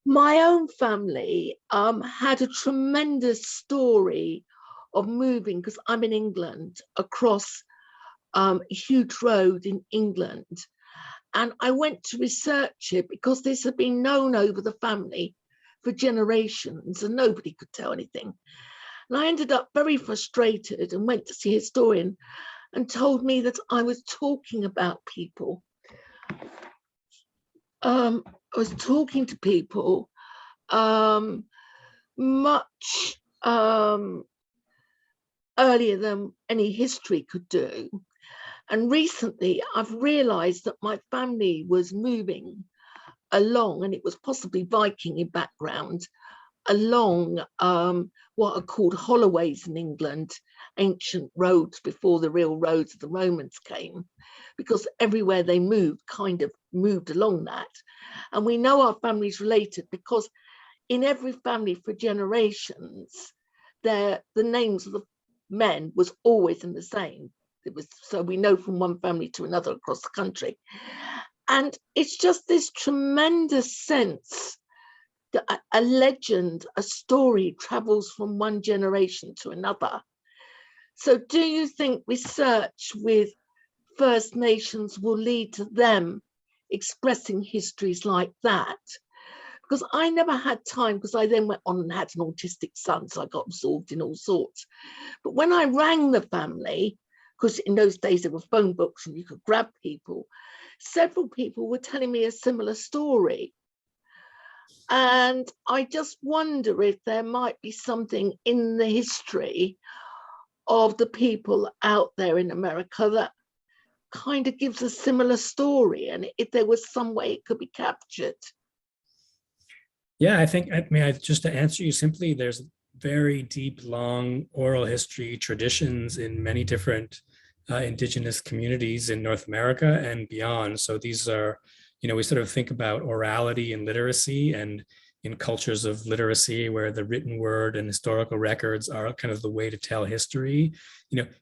my own family had a tremendous story of moving, because I'm in England, across a huge road in England. And I went to research it because this had been known over the family for generations and nobody could tell anything. And I ended up very frustrated and went to see a historian and told me that I was talking about people. I was talking to people much earlier than any history could do. And recently I've realized that my family was moving along, and it was possibly Viking in background, along what are called holloways in England, ancient roads before the real roads of the Romans came, because everywhere they moved kind of moved along that. And we know our family's related because in every family for generations, the names of the men was always in the same. It was, so we know from one family to another across the country. And it's just this tremendous sense that a legend, a story travels from one generation to another. So do you think research with First Nations will lead to them expressing histories like that? Because I never had time, because I then went on and had an autistic son, so I got absorbed in all sorts. But when I rang the family, because in those days there were phone books and you could grab people, several people were telling me a similar story. And I just wonder if there might be something in the history of the people out there in America that kind of gives a similar story, and if there was some way it could be captured. Yeah, just to answer you simply, there's very deep, long oral history traditions in many different Indigenous communities in North America and beyond. So these are, we sort of think about orality and literacy, and in cultures of literacy where the written word and historical records are kind of the way to tell history.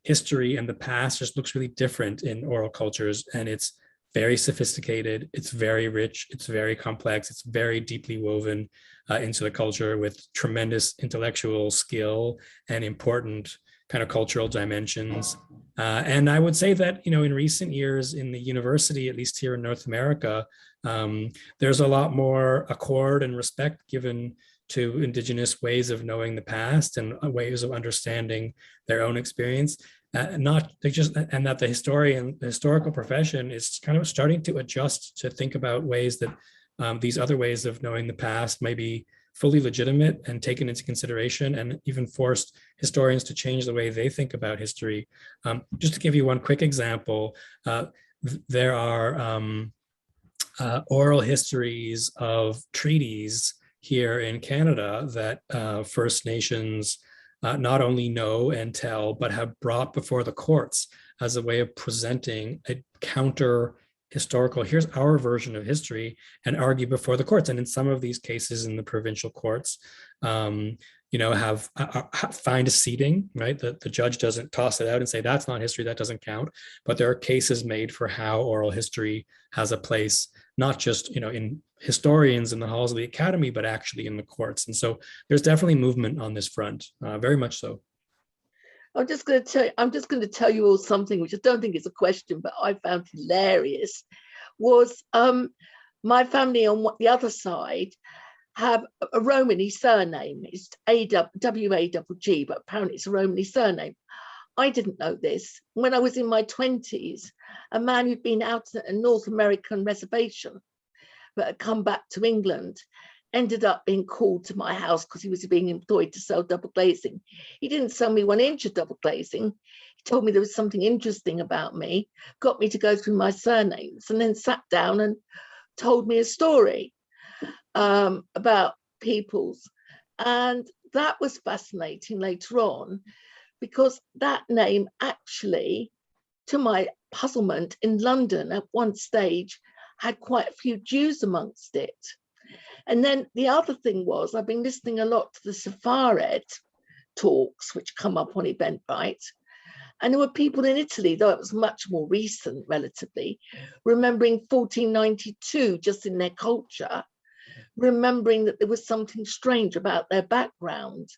History and the past just looks really different in oral cultures, and it's very sophisticated, it's very rich, it's very complex, it's very deeply woven into the culture with tremendous intellectual skill and important kind of cultural dimensions. And I would say that, in recent years in the university, at least here in North America, there's a lot more accord and respect given to Indigenous ways of knowing the past and ways of understanding their own experience. And that the historical profession is kind of starting to adjust to think about ways that these other ways of knowing the past may be fully legitimate and taken into consideration, and even forced historians to change the way they think about history. Just to give you one quick example, there are oral histories of treaties here in Canada that First Nations not only know and tell, but have brought before the courts as a way of presenting a counter historical, here's our version of history, and argue before the courts. And in some of these cases in the provincial courts, have find a seating, right? The judge doesn't toss it out and say, that's not history, that doesn't count. But there are cases made for how oral history has a place, not just, in historians in the halls of the academy, but actually in the courts. And so there's definitely movement on this front, very much so. I'm just going to tell you all something which I don't think is a question, but I found hilarious. Was my family on the other side have a Romany surname? It's W-A-G-G, but apparently it's a Romany surname. I didn't know this. When I was in my 20s, a man who'd been out at a North American reservation but had come back to England ended up being called to my house because he was being employed to sell double glazing. He didn't sell me 1 inch of double glazing. He told me there was something interesting about me, got me to go through my surnames, and then sat down and told me a story about peoples. And that was fascinating later on, because that name actually, to my puzzlement, in London at one stage had quite a few Jews amongst it. And then the other thing was, I've been listening a lot to the Sepharad talks, which come up on Eventbrite. And there were people in Italy, though it was much more recent relatively, remembering 1492 just in their culture, remembering that there was something strange about their background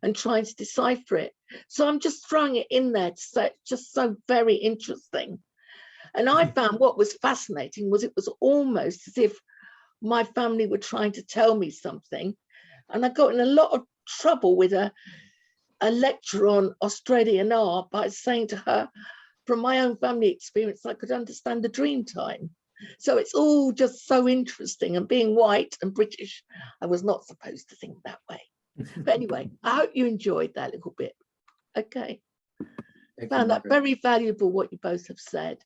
and trying to decipher it. So I'm just throwing it in there to say it's just so very interesting. And I found what was fascinating was it was almost as if my family were trying to tell me something. And I got in a lot of trouble with a lecturer on Australian art by saying to her, from my own family experience, I could understand the dream time. So it's all just so interesting. And being white and British, I was not supposed to think that way. But anyway, I hope you enjoyed that little bit. Okay. I found that very valuable, what you both have said.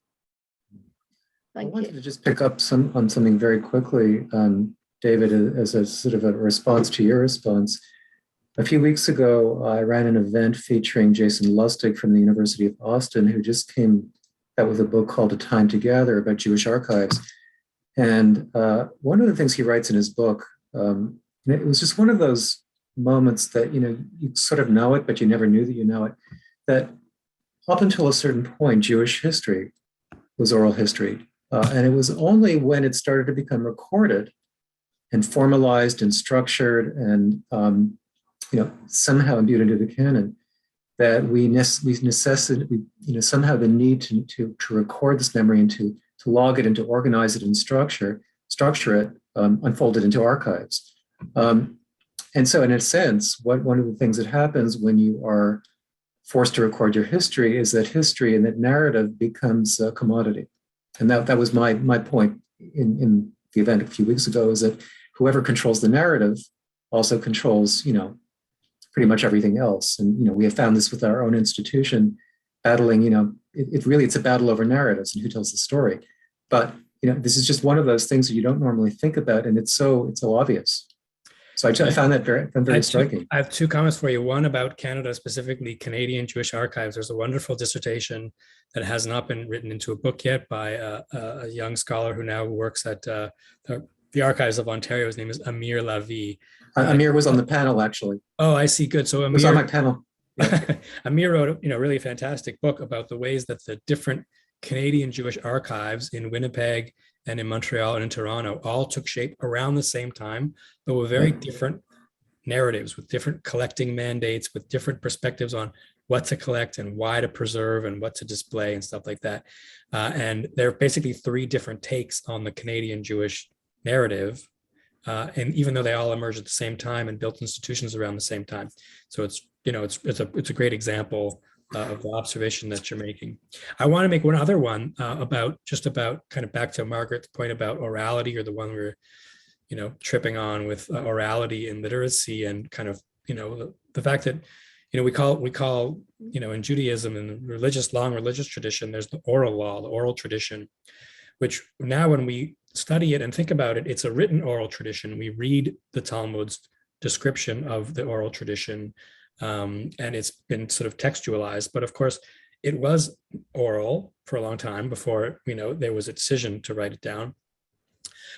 Thank you. I wanted to just pick up on something very quickly, David, as a sort of a response to your response. A few weeks ago, I ran an event featuring Jason Lustig from the University of Austin, who just came out with a book called A Time to Gather about Jewish archives. And one of the things he writes in his book, it was just one of those moments that, you sort of know it, but you never knew that you know it, that up until a certain point, Jewish history was oral history. And it was only when it started to become recorded and formalized and structured and somehow imbued into the canon that we necessitate, somehow the need to record this memory and to log it and to organize it and structure it, unfold it into archives. And so in a sense, one of the things that happens when you are forced to record your history is that history and that narrative becomes a commodity. And that was my point in the event a few weeks ago, is that whoever controls the narrative also controls, pretty much everything else. And, we have found this with our own institution battling, it's a battle over narratives and who tells the story. But, this is just one of those things that you don't normally think about. And it's so obvious. So I found that very striking. I have 2 comments for you. One about Canada, specifically Canadian Jewish archives. There's a wonderful dissertation that has not been written into a book yet by a young scholar who now works at the Archives of Ontario. His name is Amir Lavie. Amir was on the panel, actually. Oh, I see. Good. So Amir was on my panel. Yeah. Amir wrote a really fantastic book about the ways that the different Canadian Jewish archives in Winnipeg and in Montreal and in Toronto all took shape around the same time, but with very different narratives, with different collecting mandates, with different perspectives on what to collect and why to preserve and what to display and stuff like that. And there are basically three different takes on the Canadian Jewish narrative. And even though they all emerged at the same time and built institutions around the same time. So it's, it's a great example of the observation that you're making. I want to make one other one about kind of back to Margaret's point about orality, or the one we're, tripping on with orality and literacy, and kind of, the fact that, we call, in Judaism and long religious tradition, there's the oral law, the oral tradition, which now when we study it and think about it, it's a written oral tradition. We read the Talmud's description of the oral tradition, and it's been sort of textualized. But of course, it was oral for a long time before, there was a decision to write it down.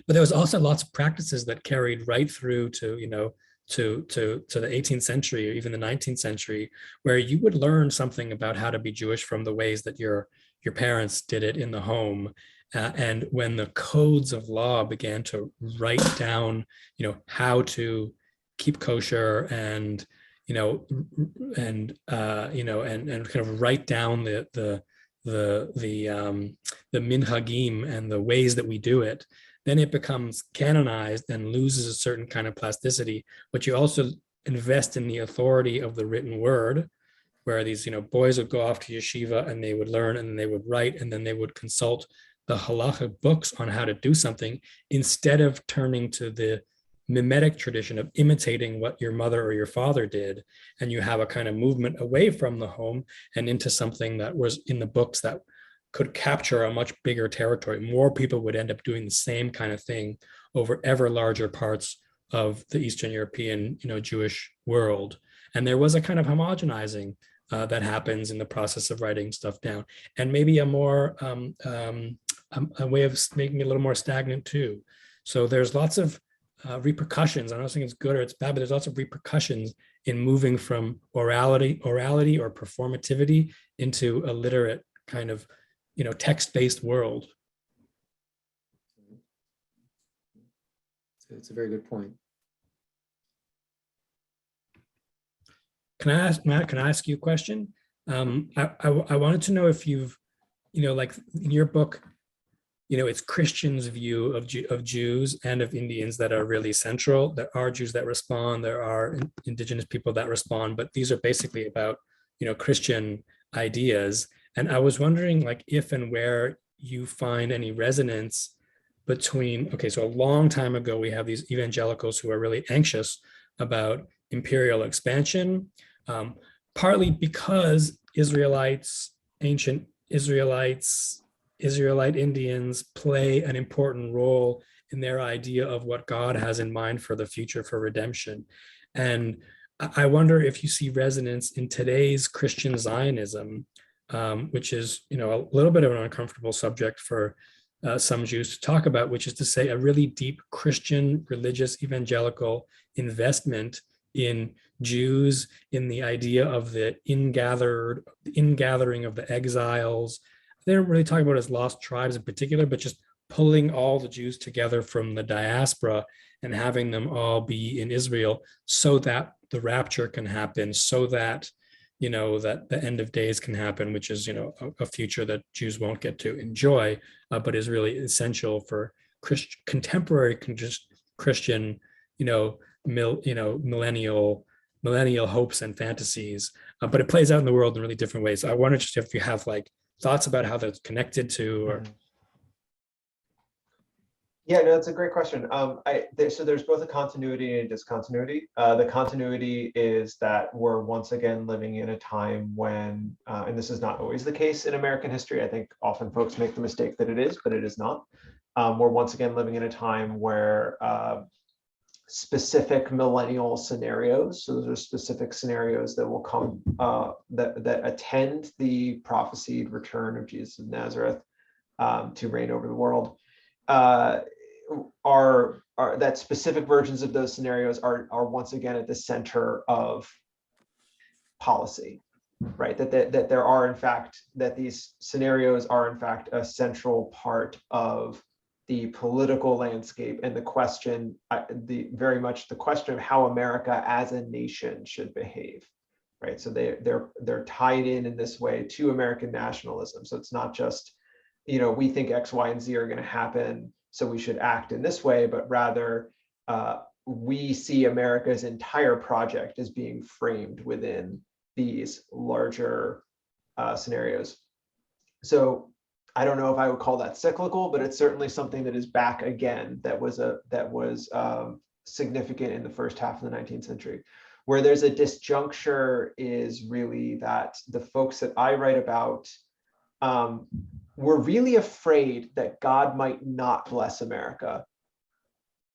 But there was also lots of practices that carried right through to, to the 18th century or even the 19th century, where you would learn something about how to be Jewish from the ways that your parents did it in the home. And when the codes of law began to write down, how to keep kosher and, and kind of write down the minhagim and the ways that we do it, then it becomes canonized and loses a certain kind of plasticity. But you also invest in the authority of the written word, where these, boys would go off to yeshiva and they would learn and they would write, and then they would consult the halachic books on how to do something, instead of turning to the mimetic tradition of imitating what your mother or your father did. And you have a kind of movement away from the home and into something that was in the books that could capture a much bigger territory. More people would end up doing the same kind of thing over ever larger parts of the Eastern European, Jewish world. And there was a kind of homogenizing that happens in the process of writing stuff down, and maybe a more a way of making it a little more stagnant too. So there's lots of repercussions. I'm not saying it's good or it's bad, but there's lots of repercussions in moving from orality or performativity into a literate kind of, text-based world. It's a very good point. Can I ask, Matt, can I ask you a question? I wanted to know if you've, like in your book, it's Christians' view of Jews and of Indians that are really central. There are Jews that respond, there are Indigenous people that respond, but these are basically about, Christian ideas. And I was wondering, like, if and where you find any resonance between, okay, so a long time ago, we have these evangelicals who are really anxious about imperial expansion, partly because ancient Israelite Indians play an important role in their idea of what God has in mind for the future, for redemption. And I wonder if you see resonance in today's Christian Zionism, which is, a little bit of an uncomfortable subject for some Jews to talk about, which is to say a really deep Christian religious evangelical investment in Jews, in the idea of the ingathering of the exiles. They don't really talk about it as lost tribes in particular, but just pulling all the Jews together from the diaspora and having them all be in Israel so that the rapture can happen, so that, that the end of days can happen, which is, a future that Jews won't get to enjoy, but is really essential for contemporary Christian, millennial hopes and fantasies. But it plays out in the world in really different ways. So I wonder just if you have like thoughts about how that's connected to, or. Yeah, no, that's a great question. So there's both a continuity and a discontinuity. The continuity is that we're once again living in a time when, and this is not always the case in American history. I think often folks make the mistake that it is, but it is not. We're once again living in a time where specific millennial scenarios, so those are specific scenarios that will come, that attend the prophesied return of Jesus of Nazareth to reign over the world. Are that specific versions of those scenarios are once again at the center of policy, right? That there are in fact, that these scenarios are in fact a central part of the political landscape and the question, very much the question of how America as a nation should behave. right? So they're tied in this way to American nationalism. So it's not just, we think X, Y, and Z are going to happen, so we should act in this way, but rather we see America's entire project as being framed within these larger scenarios. So I don't know if I would call that cyclical, but it's certainly something that is back again that was significant in the first half of the 19th century. Where there's a disjuncture is really that the folks that I write about were really afraid that God might not bless America.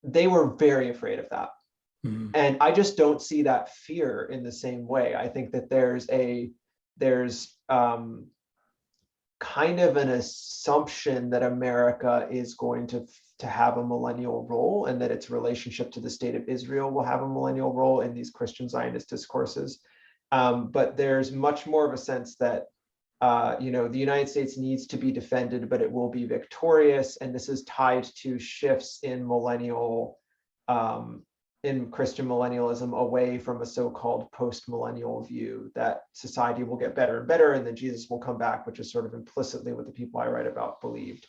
They were very afraid of that. Mm-hmm. And I just don't see that fear in the same way. I think that there's kind of an assumption that America is going to have a millennial role, and that its relationship to the state of Israel will have a millennial role in these Christian Zionist discourses. But there's much more of a sense that the United States needs to be defended, but it will be victorious. And this is tied to shifts in in Christian millennialism away from a so-called post-millennial view that society will get better and better, and then Jesus will come back, which is sort of implicitly what the people I write about believed,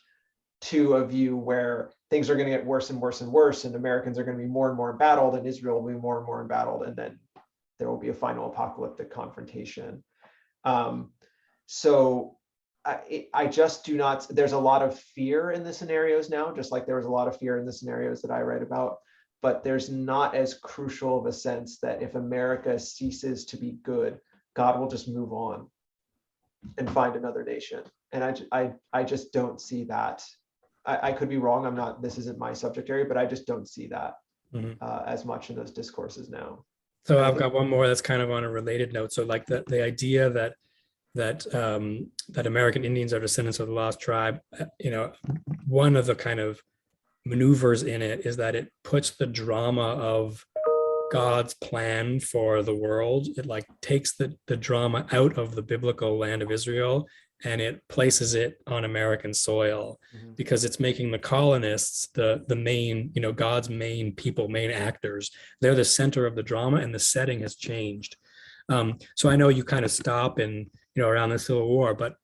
to a view where things are going to get worse and worse and worse, and Americans are going to be more and more embattled, and Israel will be more and more embattled, and then there will be a final apocalyptic confrontation. So I just do not, there's a lot of fear in the scenarios now, just like there was a lot of fear in the scenarios that I write about, but there's not as crucial of a sense that if America ceases to be good, God will just move on and find another nation. And I just don't see that. I could be wrong. This isn't my subject area, but I just don't see that as much in those discourses now. So I've got one more that's kind of on a related note. So like the idea that American Indians are descendants of the lost tribe, one of the kind of maneuvers in it is that it puts the drama of God's plan for the world. It like takes the drama out of the biblical land of Israel and it places it on American soil, because it's making the colonists the main, God's main people, main actors. They're the center of the drama, and the setting has changed. So I know you kind of stop in, around the Civil War, but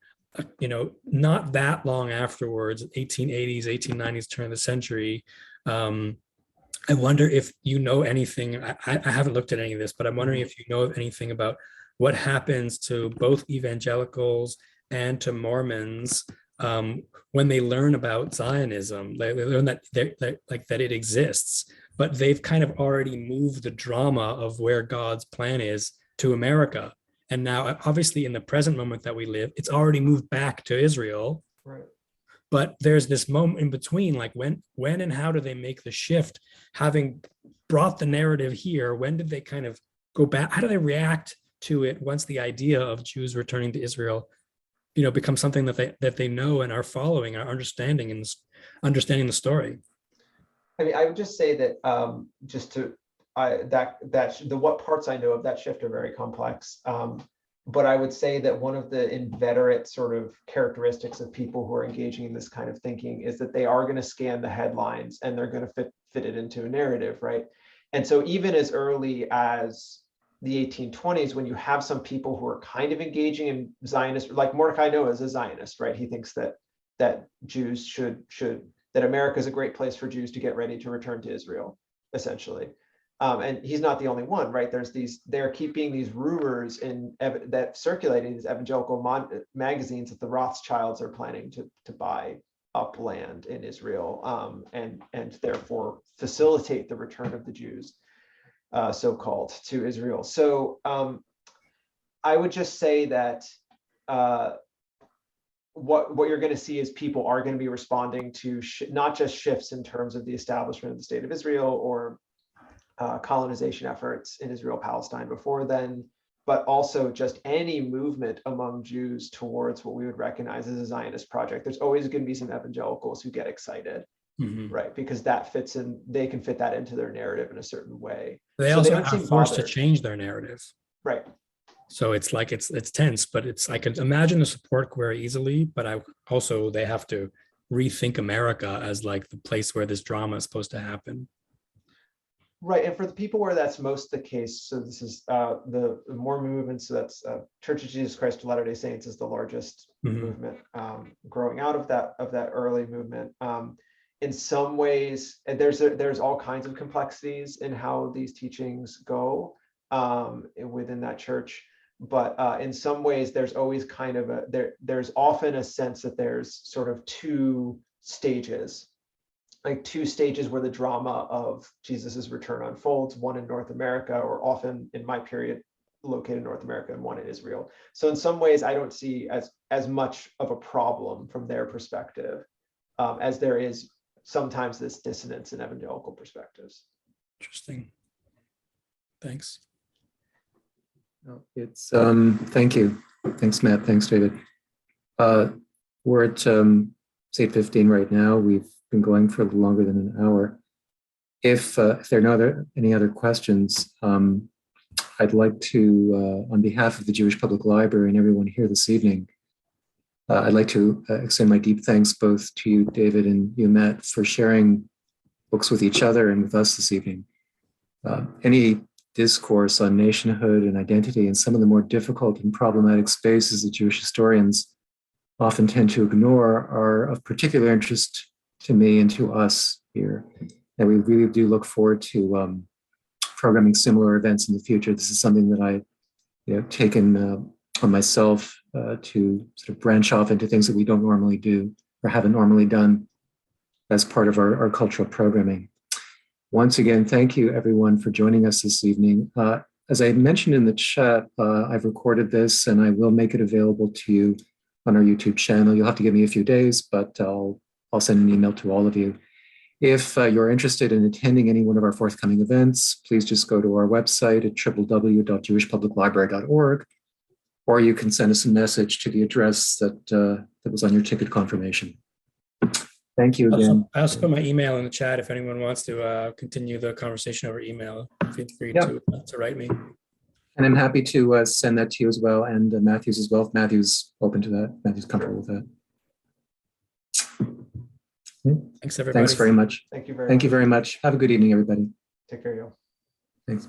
not that long afterwards, 1880s, 1890s, turn of the century. I wonder if you know anything. I haven't looked at any of this, but I'm wondering if you know of anything about what happens to both evangelicals and to Mormons when they learn about Zionism. They learn that that it exists, but they've kind of already moved the drama of where God's plan is to America. And now, obviously, in the present moment that we live, it's already moved back to Israel. Right. But there's this moment in between, like when and how do they make the shift? Having brought the narrative here, when did they kind of go back? How do they react to it once the idea of Jews returning to Israel, becomes something that they know and are following, are understanding the story? I mean, I would just say that what parts I know of that shift are very complex. But I would say that one of the inveterate sort of characteristics of people who are engaging in this kind of thinking is that they are going to scan the headlines and they're going to fit it into a narrative, right? And so even as early as the 1820s, when you have some people who are kind of engaging in Zionist, like Mordecai Noah is a Zionist, right? He thinks that Jews that America is a great place for Jews to get ready to return to Israel, essentially. And he's not the only one, right? They're keeping these rumors that circulating these evangelical magazines that the Rothschilds are planning to buy up land in Israel, and therefore facilitate the return of the Jews, so-called, to Israel. So I would just say that what you're going to see is people are going to be responding to not just shifts in terms of the establishment of the state of Israel or colonization efforts in Israel, Palestine before then, but also just any movement among Jews towards what we would recognize as a Zionist project. There's always going to be some evangelicals who get excited, right? Because that fits in, they can fit that into their narrative in a certain way. They also are forced to change their narrative. Right. So it's like, it's tense, but I can imagine the support very easily, but they have to rethink America as like the place where this drama is supposed to happen. Right, and for the people where that's most the case, so this is the Mormon movement, so that's Church of Jesus Christ of Latter-day Saints is the largest movement growing out of that early movement. In some ways, and there's all kinds of complexities in how these teachings go within that church, but in some ways, there's always kind of there's often a sense that there's sort of two stages where the drama of Jesus's return unfolds, one in North America, or often in my period located in North America, and one in Israel. So in some ways, I don't see as much of a problem from their perspective as there is sometimes this dissonance in evangelical perspectives. Interesting. Thanks. It's thank you. Thanks, Matt. Thanks, David. We're at 8:15 right now. We've been going for a little longer than an hour. If there are any other questions, I'd like to, on behalf of the Jewish Public Library and everyone here this evening, I'd like to extend my deep thanks both to you, David, and you, Matt, for sharing books with each other and with us this evening. Any discourse on nationhood and identity in some of the more difficult and problematic spaces that Jewish historians often tend to ignore are of particular interest to me and to us here. And we really do look forward to programming similar events in the future. This is something that I taken on myself to sort of branch off into things that we don't normally do or haven't normally done as part of our cultural programming. Once again, thank you everyone for joining us this evening. As I mentioned in the chat, I've recorded this and I will make it available to you on our YouTube channel. You'll have to give me a few days, but I'll send an email to all of you. If you're interested in attending any one of our forthcoming events, please just go to our website at www.jewishpubliclibrary.org, or you can send us a message to the address that was on your ticket confirmation. Thank you again. I also put my email in the chat if anyone wants to continue the conversation over email. Feel free to write me. And I'm happy to send that to you as well, and Matthew's as well, if Matthew's open to that, Matthew's comfortable with that. Thanks, everybody. Thanks very much. Thank you very much. Thank you very much. Have a good evening, everybody. Take care, y'all. Thanks.